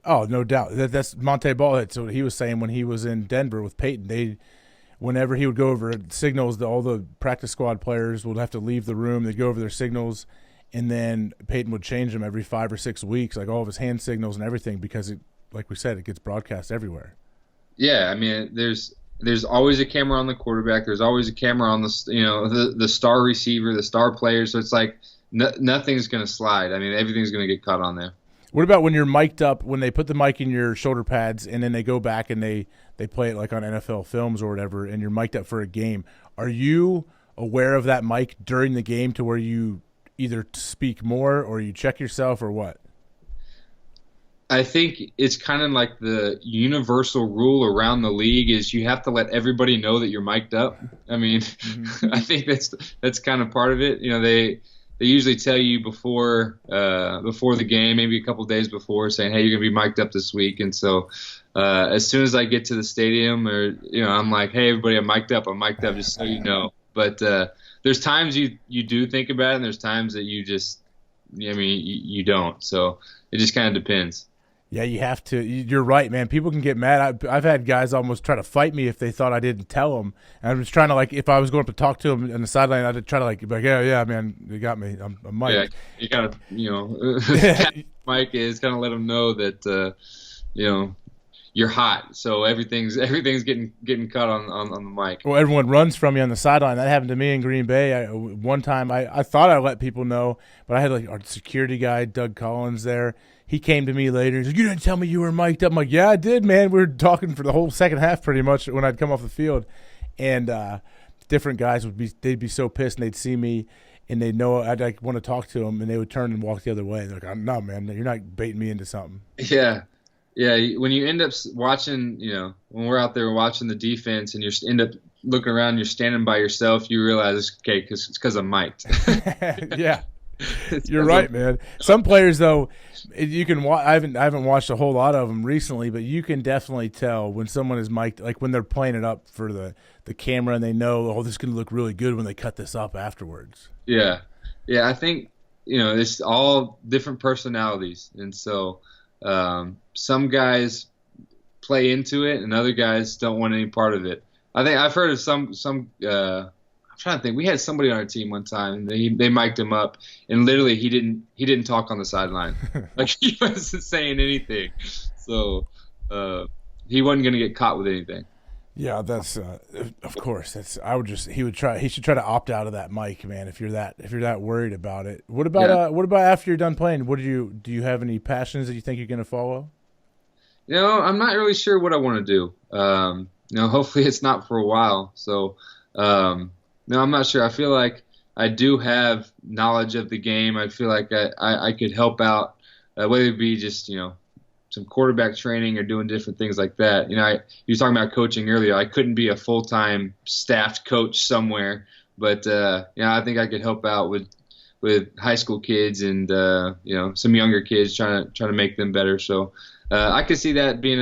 Oh, no doubt. That's Monte Ballhead. So he was saying when he was in Denver with Peyton, whenever he would go over signals, all the practice squad players would have to leave the room. They'd go over their signals, and then Peyton would change them every 5 or 6 weeks, like all of his hand signals and everything, because like we said, it gets broadcast everywhere. Yeah, I mean, there's always a camera on the quarterback. There's always a camera on the star receiver, the star player. So it's like nothing's going to slide. I mean, everything's going to get caught on there. What about when you're mic'd up, when they put the mic in your shoulder pads and then they go back and they play it like on NFL films or whatever, and you're mic'd up for a game? Are you aware of that mic during the game to where you either speak more or you check yourself or what? I think it's kind of like the universal rule around the league is you have to let everybody know that you're mic'd up. I mean, I think that's kind of part of it. You know, they usually tell you before the game, maybe a couple of days before, saying, "Hey, you're gonna be mic'd up this week." And so, as soon as I get to the stadium, I'm like, "Hey, everybody, I'm mic'd up, just so you know." But there's times you do think about it, and there's times that you just, you don't. So it just kind of depends. Yeah, you have to. You're right, man. People can get mad. I've had guys almost try to fight me if they thought I didn't tell them. And I'm just trying to, if I was going up to talk to them on the sideline, I'd try to, be like, yeah, man, you got me. I'm Mike. Yeah, you got to, Mike is kind of let them know that, you're hot. So everything's getting cut on the mic. Well, everyone runs from you on the sideline. That happened to me in Green Bay. One time I thought I let people know, but I had our security guy, Doug Collins, there. He came to me later. He's like, "You didn't tell me you were mic'd up." I'm like, "Yeah, I did, man. We were talking for the whole second half pretty much when I'd come off the field." And different guys they'd be so pissed, and they'd see me, and they'd know I'd want to talk to them, and they would turn and walk the other way. They're like, "No, man, you're not baiting me into something." Yeah. Yeah, when you end up watching, when we're out there watching the defense and you end up looking around, you're standing by yourself, you realize, okay, it's because I'm mic'd. Yeah. You're right, man. Some players, though, you can. I haven't watched a whole lot of them recently, but you can definitely tell when someone is mic'd, like when they're playing it up for the camera, and they know, this is going to look really good when they cut this up afterwards. Yeah, I think it's all different personalities, and so some guys play into it, and other guys don't want any part of it. I think I've heard of some. I'm trying to think. We had somebody on our team one time. They mic'd him up, and literally he didn't talk on the sideline. Like, he wasn't saying anything. So he wasn't going to get caught with anything. Yeah, that's of course. He should try to opt out of that mic, man. If you're that worried about it. What about after you're done playing? Do you have any passions that you think you're going to follow? I'm not really sure what I want to do. Hopefully it's not for a while. So. No, I'm not sure. I feel like I do have knowledge of the game. I feel like I could help out, whether it be just, some quarterback training or doing different things like that. You were talking about coaching earlier. I couldn't be a full-time staffed coach somewhere, but, I think I could help out with high school kids and, some younger kids trying to make them better. So I could see that being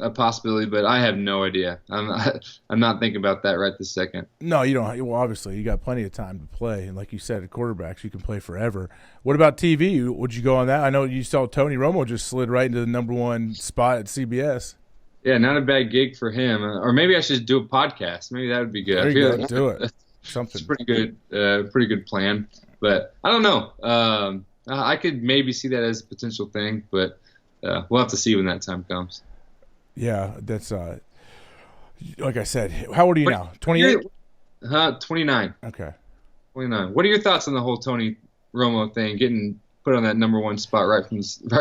a possibility, but I have no idea. I'm not thinking about that right this second. No, you don't. Well, obviously, you got plenty of time to play, and like you said, at quarterbacks, you can play forever. What about TV? Would you go on that? I know you saw Tony Romo just slid right into the #1 spot at CBS. Yeah, not a bad gig for him. Or maybe I should do a podcast. Maybe that would be good. There you go. Do it. Something. It's pretty good plan. But I don't know. I could maybe see that as a potential thing, but we'll have to see when that time comes. Yeah, that's like I said. How old are you now? 28? 29. Okay. 29. What are your thoughts on the whole Tony Romo thing, getting put on that #1 spot right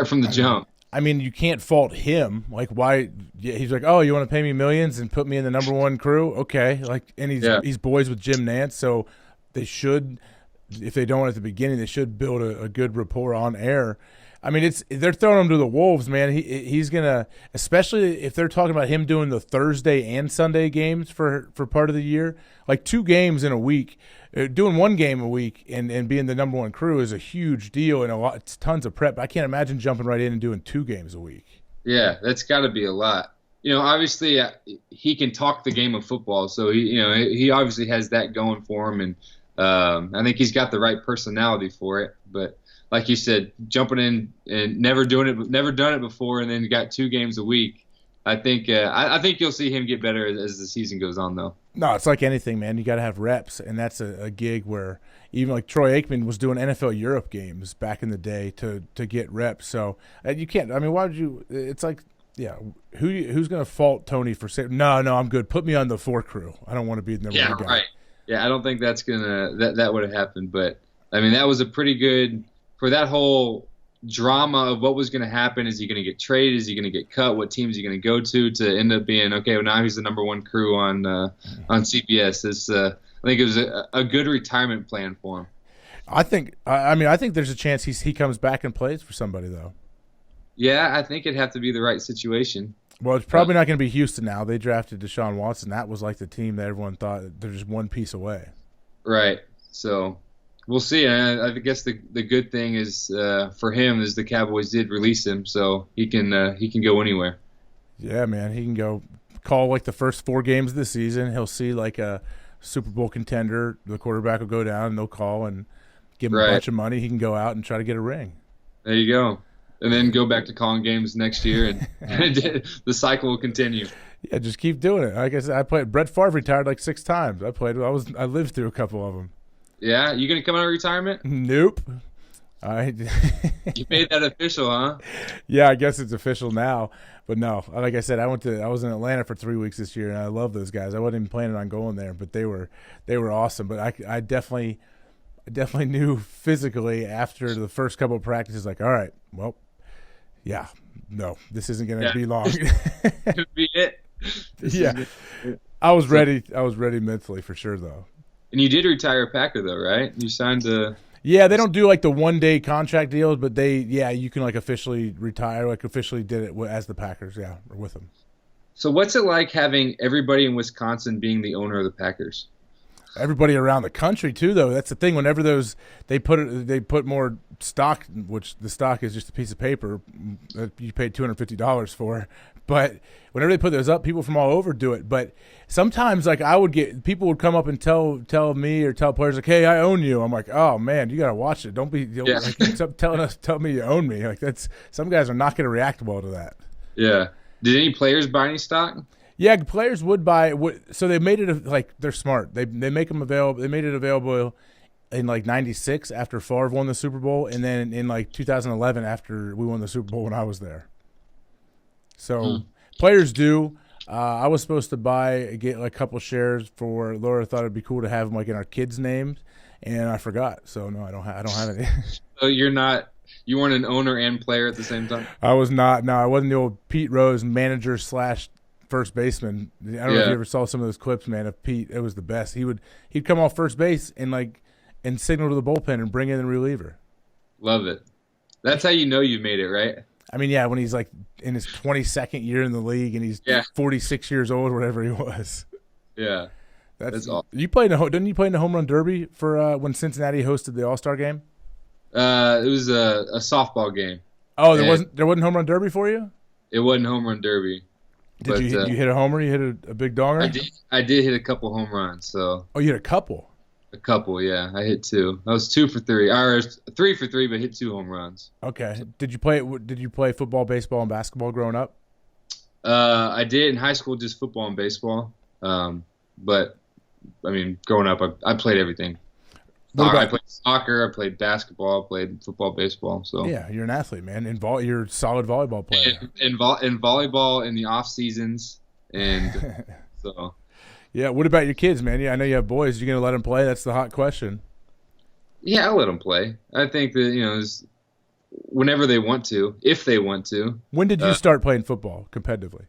from the jump? I mean, you can't fault him. Like, why? Yeah, he's like, oh, you want to pay me millions and put me in the #1 crew? Okay. Like, and he's boys with Jim Nance, so they should, if they don't at the beginning, they should build a good rapport on air. I mean, they're throwing him to the wolves, man. He's gonna, especially if they're talking about him doing the Thursday and Sunday games for part of the year, like 2 games in a week. Doing 1 game a week and being the #1 crew is a huge deal and tons of prep. I can't imagine jumping right in and doing 2 games a week. Yeah, that's got to be a lot. Obviously he can talk the game of football, so he obviously has that going for him, and I think he's got the right personality for it, but. Like you said, jumping in and never done it before, and then got 2 games a week. I think you'll see him get better as the season goes on, though. No, it's like anything, man. You got to have reps, and that's a gig where even like Troy Aikman was doing NFL Europe games back in the day to get reps. So you can't. I mean, why would you? It's like, yeah, who's going to fault Tony for saying no? I'm good. Put me on the 4 crew. I don't want to be the #1 guy. Right. Yeah, I don't think that's that would have happened, but I mean that was a pretty good. For that whole drama of what was going to happen, is he going to get traded? Is he going to get cut? What team is he going to go to end up being, okay, well, now he's the #1 crew on CBS. I think it was a good retirement plan for him. I think there's a chance he comes back and plays for somebody, though. Yeah, I think it'd have to be the right situation. Well, it's probably not going to be Houston now. They drafted Deshaun Watson. That was like the team that everyone thought they're just 1 piece away. Right. So we'll see. And I guess the good thing is for him is the Cowboys did release him, so he can go anywhere. Yeah, man, he can go call like the first 4 games of the season. He'll see like a Super Bowl contender. The quarterback will go down, and they'll call and give him a bunch of money. He can go out and try to get a ring. There you go. And then go back to calling games next year, and the cycle will continue. Yeah, just keep doing it. Like I said, I played. Brett Favre retired like 6 times. I lived through a couple of them. Yeah, you gonna come out of retirement? Nope. You made that official, huh? Yeah, I guess it's official now. But no, like I said, I was in Atlanta for 3 weeks this year, and I love those guys. I wasn't even planning on going there, but they were awesome. But I definitely knew physically after the first couple of practices, like, all right, well, yeah, no, this isn't going to be long. Could be it. I was ready. I was ready mentally for sure, though. And you did retire a Packer, though, right? You signed a. Yeah, they don't do like the 1-day contract deals, but you can like officially retire. Like officially did it as the Packers, or with them. So what's it like having everybody in Wisconsin being the owner of the Packers? everybody around the country too, though. That's the thing. Whenever they put more stock, which the stock is just a piece of paper that you paid $250 for. But whenever they put those up, people from all over do it. But sometimes, like, people would come up and tell me or tell players, like, "Hey, I own you." I'm like, "Oh man, you gotta watch it. Don't like, tell me you own me." Like, that's, some guys are not gonna react well to that. Yeah. Did any players buy any stock? Yeah, players would buy. So they made it like, they're smart. They make them available. They made it available in like '96 after Favre won the Super Bowl, and then in like 2011 after we won the Super Bowl when I was there. So players do. I was supposed to get like a couple shares for Laura. Thought it'd be cool to have them like in our kids' names, and I forgot. So no, I don't have any. So you weren't an owner and player at the same time? I was not. No, I wasn't the old Pete Rose manager / first baseman. I don't know if you ever saw some of those clips, man, of Pete. It was the best. He'd come off first base and signal to the bullpen and bring in the reliever. Love it. That's how you know you made it, right? I mean, yeah, when he's like in his 22nd year in the league and he's 46 years old, whatever he was. Yeah. That's awesome. Didn't you play in the home run derby for when Cincinnati hosted the All-Star game? It was a softball game. Oh, there wasn't home run derby for you? It wasn't home run derby. Did you hit a homer? You hit a big donger? I did hit a couple home runs. So. Oh, you hit a couple? A couple, yeah. I hit 2. I was 2 for 3, or 3 for 3, but hit 2 home runs. Okay. Did you play football, baseball, and basketball growing up? I did in high school, just football and baseball. But I mean, growing up, I played everything. I played soccer, I played basketball, I played football, baseball. So yeah, you're an athlete, man. You're a solid volleyball player. In volleyball in the off seasons, and so. Yeah, what about your kids, man? Yeah, I know you have boys. You gonna let them play? That's the hot question. Yeah, I'll let them play. I think that whenever they want to, if they want to. When did you start playing football competitively?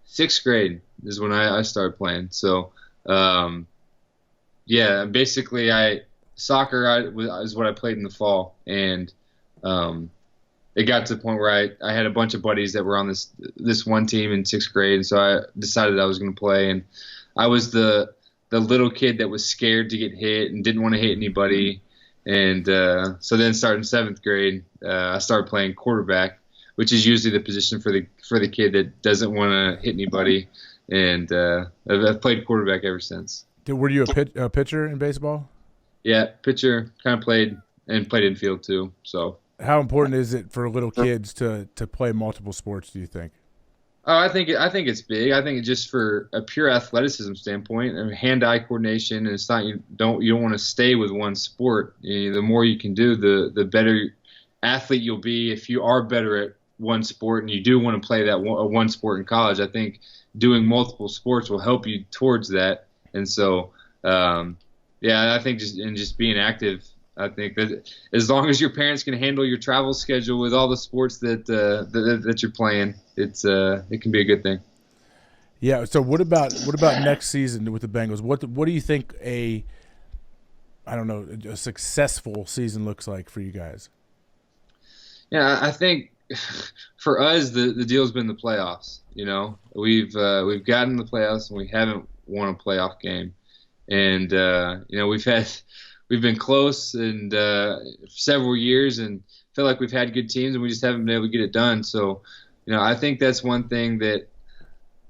6th grade is when I started playing. So, yeah, basically soccer is what I played in the fall, and it got to the point where I had a bunch of buddies that were on this one team in 6th grade, and so I decided I was going to play. And I was the little kid that was scared to get hit and didn't want to hit anybody. And so then starting 7th grade, I started playing quarterback, which is usually the position for the kid that doesn't want to hit anybody. And I've played quarterback ever since. Were you a pitcher in baseball? Yeah, pitcher. Kind of played infield too. So how important is it for little kids to play multiple sports, do you think? Oh, I think it's big. I think just for a pure athleticism standpoint, I mean, hand-eye coordination, and it's not you don't want to stay with one sport. The more you can do, the better athlete you'll be. If you are better at one sport and you do want to play that one sport in college, I think doing multiple sports will help you towards that. And so, yeah, I think just being active. I think that as long as your parents can handle your travel schedule with all the sports that you're playing, it can be a good thing. Yeah. So what about next season with the Bengals? What do you think a successful season looks like for you guys? Yeah, I think for us the deal's been the playoffs. We've gotten the playoffs and we haven't won a playoff game, and we've been close and several years and feel like we've had good teams and we just haven't been able to get it done. So, I think that's one thing that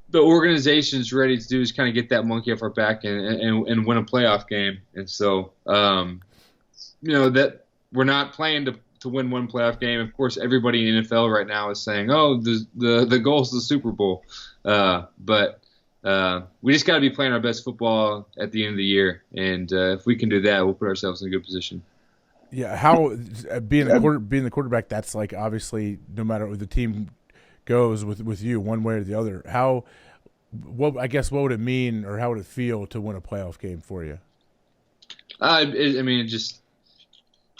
the organization's ready to do is kind of get that monkey off our back and win a playoff game. And so, that we're not playing to win one playoff game. Of course, everybody in the NFL right now is saying, oh, the goal is the Super Bowl. But we just got to be playing our best football at the end of the year, and if we can do that, we'll put ourselves in a good position. Yeah, how being the quarterback, that's like obviously no matter what the team goes with you one way or the other. What would it mean or how would it feel to win a playoff game for you? Just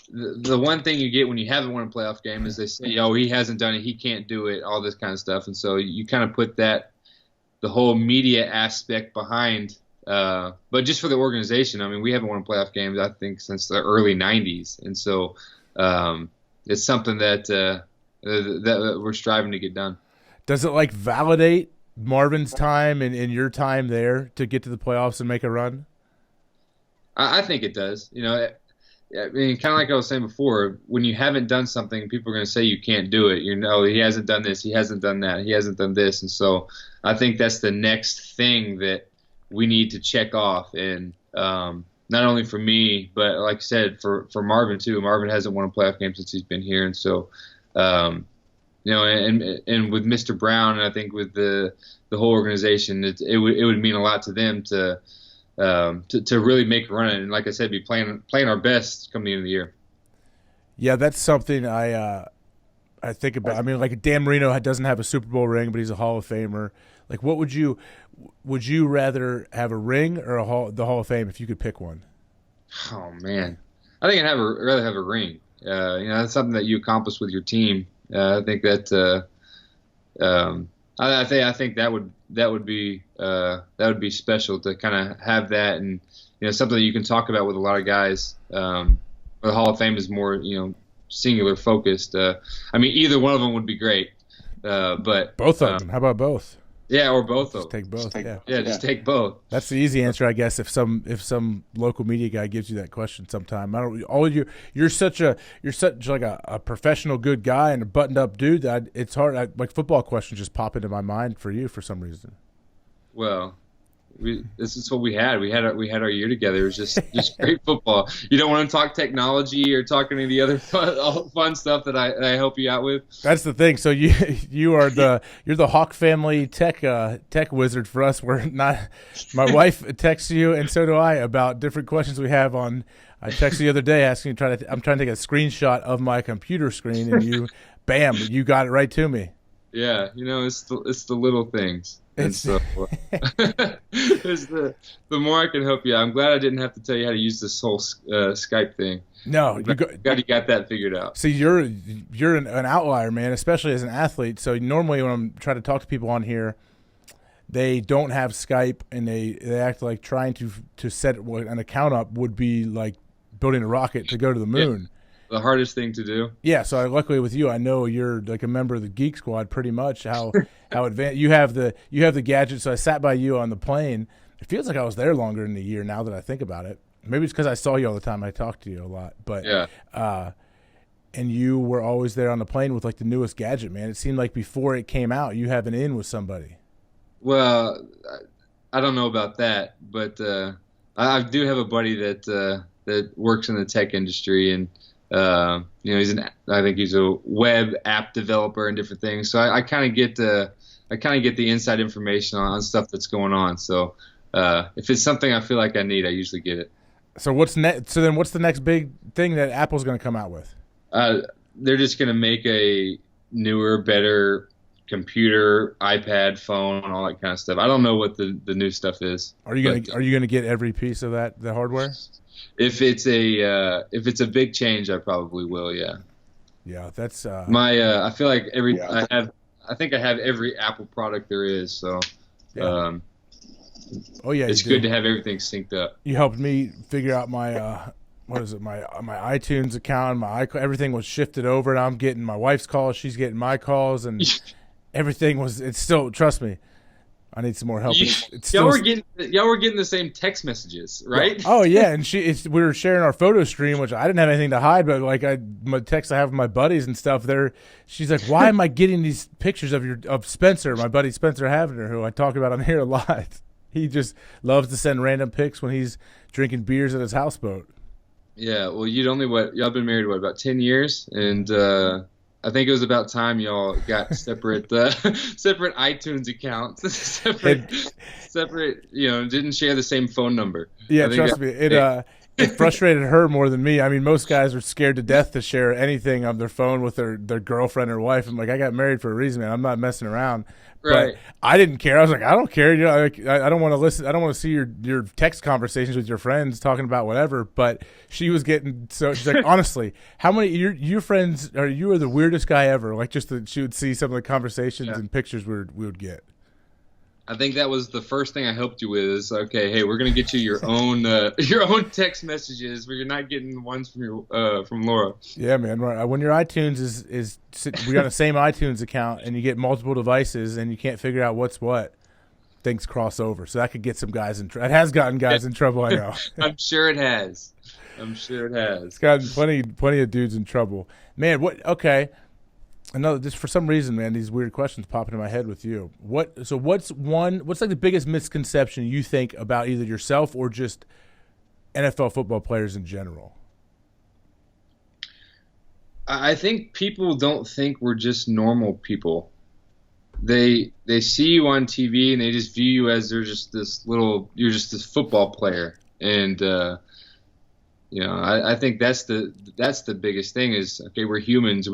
the one thing you get when you haven't won a playoff game is they say, oh, he hasn't done it, he can't do it, all this kind of stuff, and so you kind of put the whole media aspect behind, but just for the organization, we haven't won a playoff game, I think, since the early 90s. And so it's something that we're striving to get done. Does it validate Marvin's time and your time there to get to the playoffs and make a run? I think it does. I mean, kind of like I was saying before, when you haven't done something, people are going to say you can't do it. He hasn't done this, he hasn't done that, he hasn't done this, and so I think that's the next thing that we need to check off. And not only for me, but like I said, for Marvin too. Marvin hasn't won a playoff game since he's been here, and so and with Mr. Brown, and I think with the whole organization, it would mean a lot to them to really make a run at it. And like I said, be playing our best come the end of the year. Yeah, that's something I think about. I mean, like Dan Marino doesn't have a Super Bowl ring, but he's a Hall of Famer. Like, what would you rather have, a ring or the Hall of Fame if you could pick one? Oh man, I think I'd rather have a ring. That's something that you accomplish with your team. I think that I think that would be special to kind of have that, and something that you can talk about with a lot of guys. The Hall of Fame is more singular focused. I mean, either one of them would be great, but both of them. How about both? Yeah, or both just of them. Take both. Just take both. That's the easy answer, I guess. If some local media guy gives you that question sometime, you're such like a professional good guy and a buttoned up dude that it's hard. Like football questions just pop into my mind for you for some reason. Well, this is what we had. We had our year together. It was just great football. You don't want to talk technology or talk any of the other fun stuff that I help you out with. That's the thing. So you're the Hawk family tech wizard for us. We're not. My wife texts you, and so do I, about different questions we have on. I texted you the other day asking I'm trying to take a screenshot of my computer screen, and you got it right to me. Yeah, it's the little things. And so the more I can help you. I'm glad I didn't have to tell you how to use this whole Skype thing. No, you got that figured out. See, you're an outlier, man, especially as an athlete. So normally when I'm trying to talk to people on here, they don't have Skype, and they act like trying to set an account up would be like building a rocket to go to the moon. Yeah. The hardest thing to do. Yeah, so luckily with you, I know you're like a member of the Geek Squad pretty much. How advanced you have the gadget. So I sat by you on the plane. It feels like I was there longer than a year now that I think about it. Maybe it's because I saw you all the time. I talked to you a lot, but yeah. And you were always there on the plane with like the newest gadget, man. It seemed like before it came out, you have an in with somebody. Well, I don't know about that, but I do have a buddy that works in the tech industry, and I think he's a web app developer and different things. So I kind of get the inside information on stuff that's going on. So if it's something I feel like I need, I usually get it. So what's next? So then, what's the next big thing that Apple's going to come out with? They're just going to make a newer, better computer, iPad, phone, all that kind of stuff. I don't know what the new stuff is. Are you gonna get every piece of the hardware? If it's a big change, I probably will. Yeah. Yeah, that's I feel like I think I have every Apple product there is. So. Yeah. It's good to have everything synced up. You helped me figure out my my iTunes account, everything was shifted over, and I'm getting my wife's calls, she's getting my calls, and everything was. It's still, trust me, I need some more help. Y'all were getting the same text messages, right? Oh yeah, and we were sharing our photo stream, which I didn't have anything to hide, but like my texts I have with my buddies and stuff. She's like, "Why am I getting these pictures of Spencer, my buddy Spencer Havner, who I talk about on here a lot? He just loves to send random pics when he's drinking beers at his houseboat." Yeah, well, y'all been married about 10 years, and I think it was about time y'all got separate iTunes accounts, separate, didn't share the same phone number. Yeah, trust me, it frustrated her more than me. I mean, most guys are scared to death to share anything on their phone with their girlfriend or wife. I'm like, I got married for a reason, man. I'm not messing around. Right. But I didn't care. I was like, I don't care. I don't want to listen. I don't want to see your text conversations with your friends talking about whatever. But she was getting she's like, honestly, how many your friends are? You are the weirdest guy ever. Like, just that she would see some of the conversations and pictures we would get. I think that was the first thing I helped you with. Is okay. Hey, we're gonna get you your own text messages where you're not getting the ones from Laura. Yeah, man. Right. When your iTunes is we got the same iTunes account and you get multiple devices and you can't figure out what's what. things cross over. So that could get some guys in trouble. It has gotten guys in trouble, I know. I'm sure it has. It's gotten plenty of dudes in trouble. Man, okay. Another, just for some reason, man, these weird questions popping in my head with you. What's like the biggest misconception you think about either yourself or just NFL football players in general? I think people don't think we're just normal people. They see you on TV and they just view you as you're just this football player. And I think that's the biggest thing is, okay, we're humans.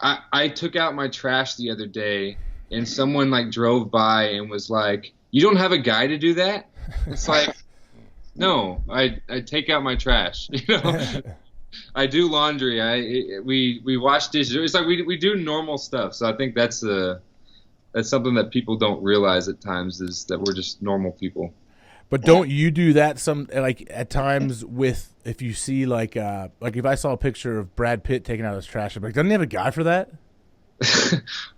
I took out my trash the other day and someone like drove by and was like, "You don't have a guy to do that?" It's like, no, I take out my trash. I do laundry. We wash dishes. It's like we do normal stuff. So I think that's something that people don't realize at times, is that we're just normal people. But don't you do that at times with, if you see like if I saw a picture of Brad Pitt taking out his trash, I'm like, doesn't he have a guy for that?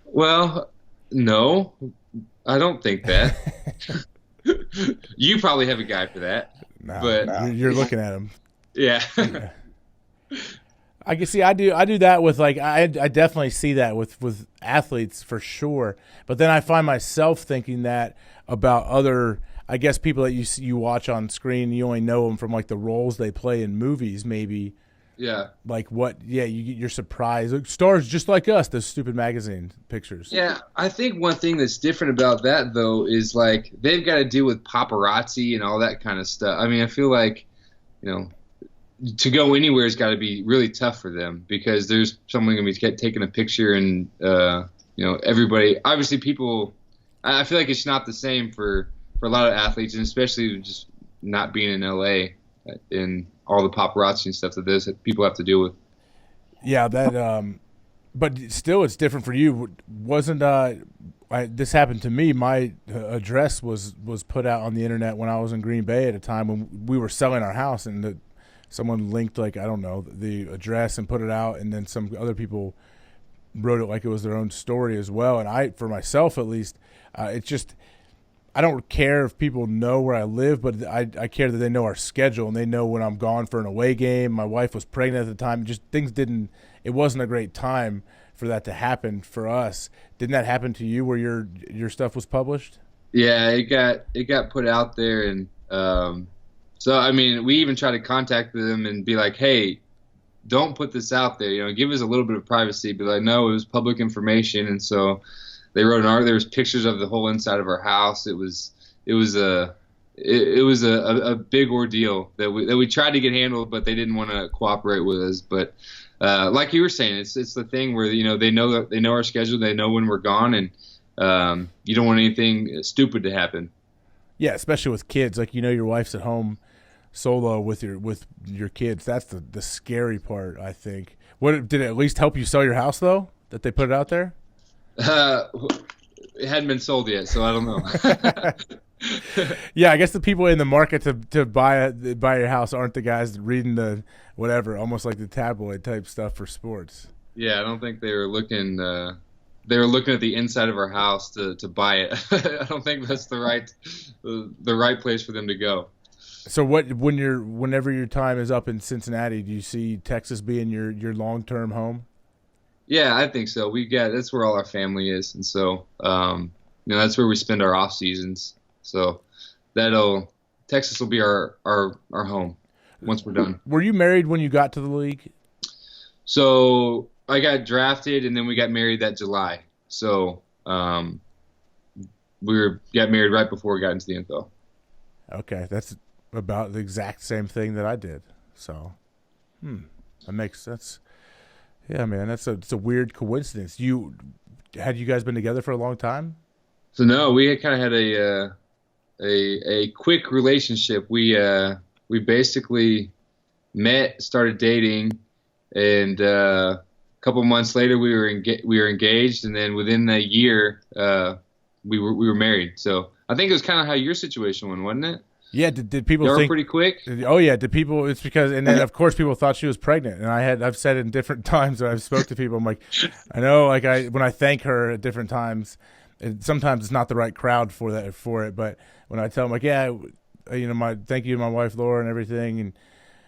Well, no, I don't think that. You probably have a guy for that. No, you're looking at him. Yeah. I can see. I do that with I definitely see that with athletes for sure. But then I find myself thinking that about other, I guess, people that you watch on screen. You only know them from like the roles they play in movies, maybe. Yeah. Like what? Yeah, you're surprised. Like, stars just like us. Those stupid magazine pictures. Yeah, I think one thing that's different about that though is like they've got to deal with paparazzi and all that kind of stuff. I mean, I feel like, to go anywhere has got to be really tough for them, because there's someone going to be taking a picture and, everybody, obviously people, I feel like it's not the same for a lot of athletes, and especially just not being in LA and all the paparazzi and stuff that people have to deal with. Yeah, but still it's different for you. Wasn't, this happened to me. My address was put out on the internet when I was in Green Bay at a time when we were selling our house, and someone linked the address and put it out, and then some other people wrote it like it was their own story as well. And for myself at least, it's just, I don't care if people know where I live, but I care that they know our schedule and they know when I'm gone for an away game. My wife was pregnant at the time. Just it wasn't a great time for that to happen for us. Didn't that happen to you where your stuff was published? Yeah, it got put out there, and so, I mean, we even try to contact them and be like, hey, don't put this out there. Give us a little bit of privacy. Be like, no, it was public information. And so they wrote an article. There was pictures of the whole inside of our house. It was a big ordeal that we tried to get handled, but they didn't want to cooperate with us. But like you were saying, it's the thing where they know our schedule. They know when we're gone, and you don't want anything stupid to happen. Yeah, especially with kids. Like, your wife's at home solo with your kids. That's the scary part, I think. What did it at least help you sell your house though, that they put it out there? It hadn't been sold yet, so I don't know. Yeah, I guess the people in the market to buy your house aren't the guys reading the whatever, almost like the tabloid type stuff for sports. Yeah, I don't think they were looking. They were looking at the inside of our house to buy it. I don't think that's the right place for them to go. So whenever your time is up in Cincinnati, do you see Texas being your long-term home? Yeah, I think so. That's where all our family is, and so that's where we spend our off seasons. So Texas will be our home once we're done. Were you married when you got to the league? So I got drafted, and then we got married that July. So got married right before we got into the NFL. Okay, that's about the exact same thing that I did. So, that makes sense. Yeah, man, it's a weird coincidence. Had you guys been together for a long time? So no, we had kind of had a quick relationship. We basically met, started dating, and a couple months later we were engaged, and then within a year we were married. So I think it was kind of how your situation went, wasn't it? Yeah, did people They were think pretty quick? Oh yeah, did people? It's because, and then of course people thought she was pregnant, and I've said it in different times when I've spoke to people. I'm like, I know, like when I thank her at different times, sometimes it's not the right crowd for it, but when I tell them like, yeah, my thank you to my wife Laura and everything, and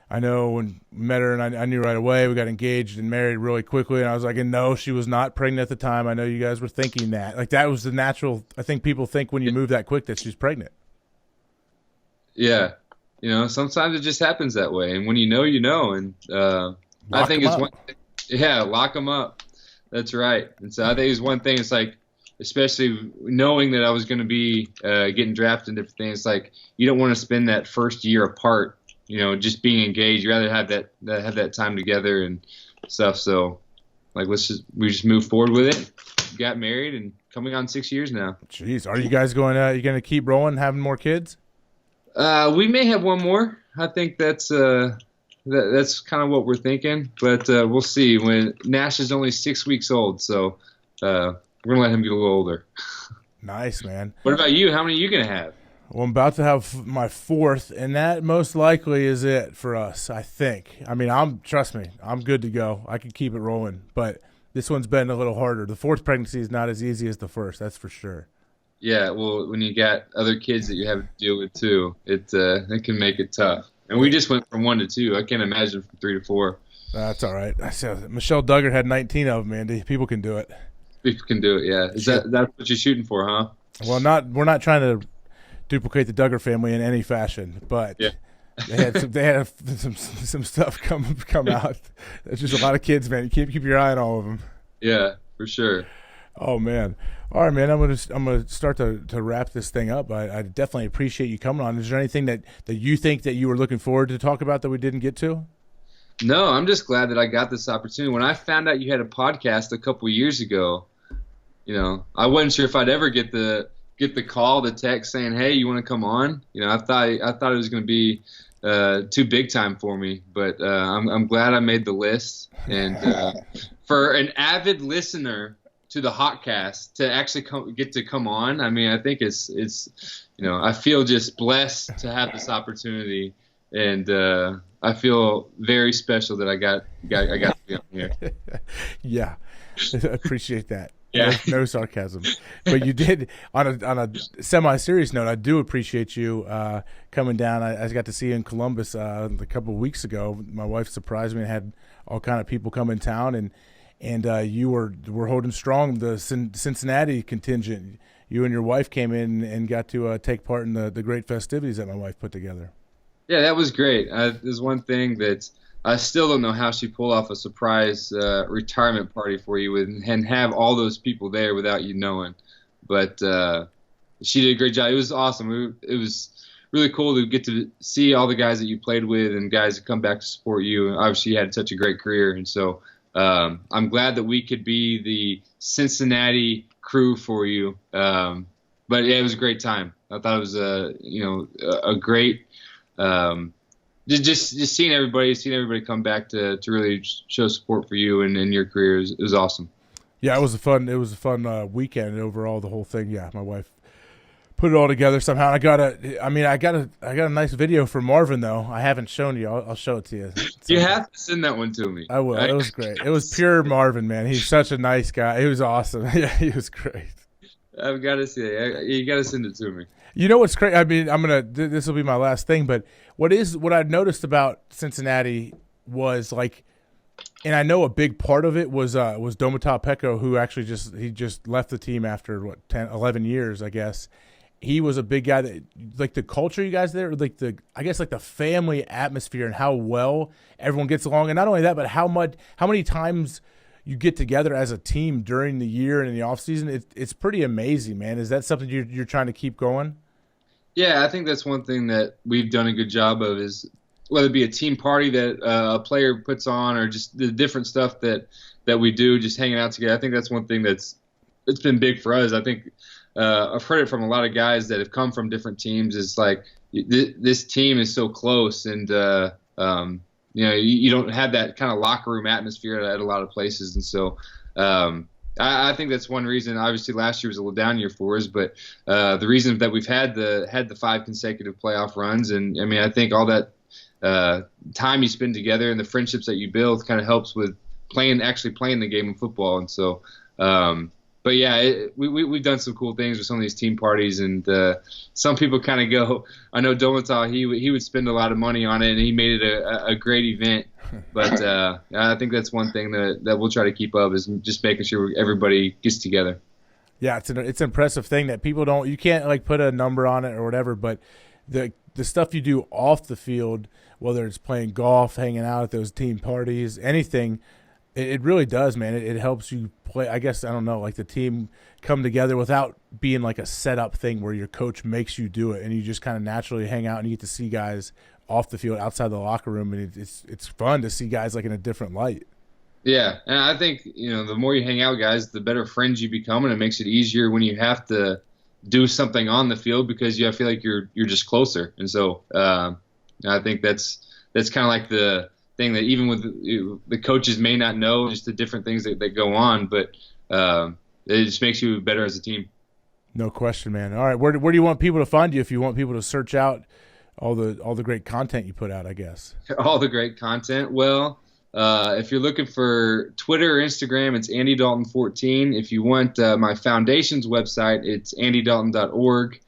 I know when met her and I knew right away, we got engaged and married really quickly, and I was like, and no, she was not pregnant at the time. I know you guys were thinking that, like that was the natural. I think people think when you move that quick that she's pregnant. Yeah. Sometimes it just happens that way, and when you know, and I think it's lock them up. That's right. And so I think it's one thing. It's like, especially knowing that I was going to be getting drafted and different things. It's like you don't want to spend that first year apart, just being engaged. You rather have that time together and stuff. So, like, we just move forward with it. Got married and coming on 6 years now. Jeez, are you guys going? You going to keep rolling, having more kids? We may have one more. I think that's kind of what we're thinking, but we'll see. When Nash is only 6 weeks old, so we're gonna let him get a little older. Nice, man. What about you? How many are you gonna have? Well, I'm about to have my fourth, and that most likely is it for us, I think. I mean, trust me, I'm good to go. I can keep it rolling, but this one's been a little harder. The fourth pregnancy is not as easy as the first, that's for sure. Yeah, well, when you got other kids that you have to deal with too, it can make it tough. And we just went from 1 to 2. I can't imagine from 3 to 4. That's all right. Michelle Duggar had 19 of them, Andy. People can do it. People can do it, yeah. That's what you're shooting for, huh? Well, we're not trying to duplicate the Duggar family in any fashion, but yeah. they had some stuff come out. There's just a lot of kids, man. You keep your eye on all of them. Yeah, for sure. Oh man. All right, man. I'm gonna start to wrap this thing up. I definitely appreciate you coming on. Is there anything that you think that you were looking forward to talk about that we didn't get to? No, I'm just glad that I got this opportunity. When I found out you had a podcast a couple of years ago, I wasn't sure if I'd ever get the call, the text saying, "Hey, you want to come on?" I thought it was going to be too big time for me, but I'm glad I made the list. And for an avid listener to the HawkCast to actually get to come on, I mean, I think it's I feel just blessed to have this opportunity, and I feel very special that I got to be on here. Yeah, I appreciate that. Yeah. No sarcasm. But you did, on a semi-serious note, I do appreciate you coming down. I got to see you in Columbus a couple of weeks ago. My wife surprised me and had all kind of people come in town, and you were holding strong the Cincinnati contingent. You and your wife came in and got to take part in the great festivities that my wife put together. Yeah, that was great. There's one thing that I still don't know how she pulled off a surprise retirement party for you and have all those people there without you knowing. But she did a great job. It was awesome. It was really cool to get to see all the guys that you played with and guys that come back to support you. And obviously, you had such a great career. And so I'm glad that we could be the Cincinnati crew for you. But yeah, it was a great time. I thought it was a great just seeing everybody come back to really show support for you and your career is awesome. Yeah, it was a fun weekend overall. The whole thing. Yeah, my wife put it all together somehow. I got a nice video for Marvin though. I haven't shown you. I'll show it to you. You have to send that one to me. I will. It was great. It was pure Marvin, man. He's such a nice guy. He was awesome. Yeah, he was great. I've got to see it. You got to send it to me. You know what's crazy? I mean, this will be my last thing, but what I've noticed about Cincinnati was like, and I know a big part of it was Domata Peko, who actually just left the team after 11 years, I guess. He was a big guy that, like, the culture you guys there, like the family atmosphere and how well everyone gets along, and not only that, but how many times you get together as a team during the year and in the off season. It's pretty amazing, man. Is that something you're trying to keep going? Yeah, I think that's one thing that we've done a good job of, is whether it be a team party that a player puts on or just the different stuff that we do, just hanging out together. I think that's one thing it's been big for us. I think I've heard it from a lot of guys that have come from different teams. It's like this team is so close, and you don't have that kind of locker room atmosphere at a lot of places. And so I think that's one reason. Obviously, last year was a little down year for us, but the reason that we've had the 5 consecutive playoff runs, and I mean, I think all that time you spend together and the friendships that you build kind of helps with actually playing the game of football. And so, but yeah, we've done some cool things with some of these team parties, and some people kind of go. I know Domatal, he would spend a lot of money on it, and he made it a great event. But I think that's one thing that we'll try to keep up, is just making sure everybody gets together. Yeah, it's an impressive thing that people don't. You can't like put a number on it or whatever, but the stuff you do off the field, whether it's playing golf, hanging out at those team parties, anything. It really does, man. It helps you play. I guess, I don't know, like the team come together without being like a set-up thing where your coach makes you do it, and you just kind of naturally hang out and you get to see guys off the field, outside the locker room, and it's fun to see guys like in a different light. Yeah, and I think, the more you hang out, guys, the better friends you become, and it makes it easier when you have to do something on the field because you feel like you're just closer. And so I think that's kind of like the thing that even with the coaches may not know, just the different things that go on, but it just makes you better as a team. No question, man. All right, where do you want people to find you if you want people to search out all the great content you put out, I guess? All the great content. Well, if you're looking for Twitter or Instagram, it's AndyDalton14. If you want my foundation's website, it's AndyDalton.org,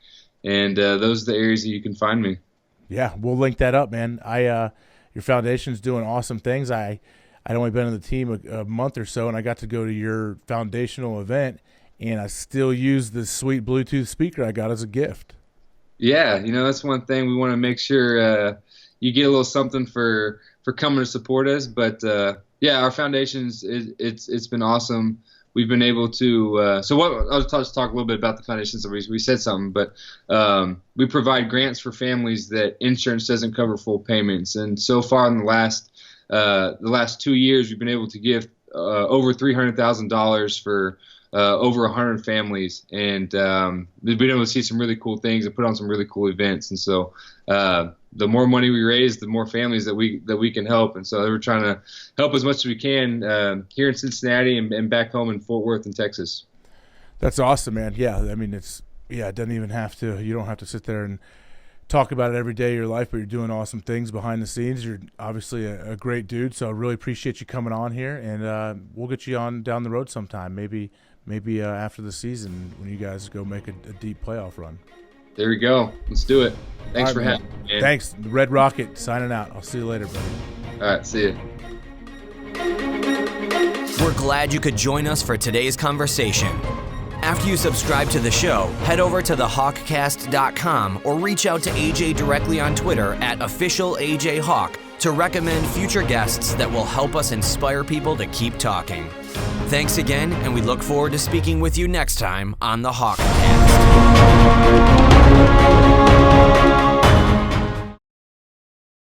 and those are the areas that you can find me. Yeah, we'll link that up, man. Your foundation's doing awesome things. I'd only been on the team a month or so, and I got to go to your foundational event, and I still use the sweet Bluetooth speaker I got as a gift. Yeah, that's one thing we want to make sure you get a little something for coming to support us. But yeah, our foundations, it's been awesome. We've been able to I'll just talk a little bit about the foundation. So we said something, but we provide grants for families that insurance doesn't cover full payments. And so far in the last 2 years, we've been able to give over $300,000 for over 100 families, and we've been able to see some really cool things and put on some really cool events. And so the more money we raise, the more families that we can help. And so we're trying to help as much as we can here in Cincinnati and back home in Fort Worth in Texas. That's awesome, man. Yeah, I mean, it doesn't even have to. You don't have to sit there and talk about it every day of your life, but you're doing awesome things behind the scenes. You're obviously a great dude, so I really appreciate you coming on here, and we'll get you on down the road sometime, maybe after the season when you guys go make a deep playoff run. There we go. Let's do it. Thanks for having me, man. Thanks. Red Rocket signing out. I'll see you later, buddy. All right, see you. We're glad you could join us for today's conversation. After you subscribe to the show, head over to HawkCast.com or reach out to AJ directly on Twitter at @officialAJHawk to recommend future guests that will help us inspire people to keep talking. Thanks again, and we look forward to speaking with you next time on the HawkCast.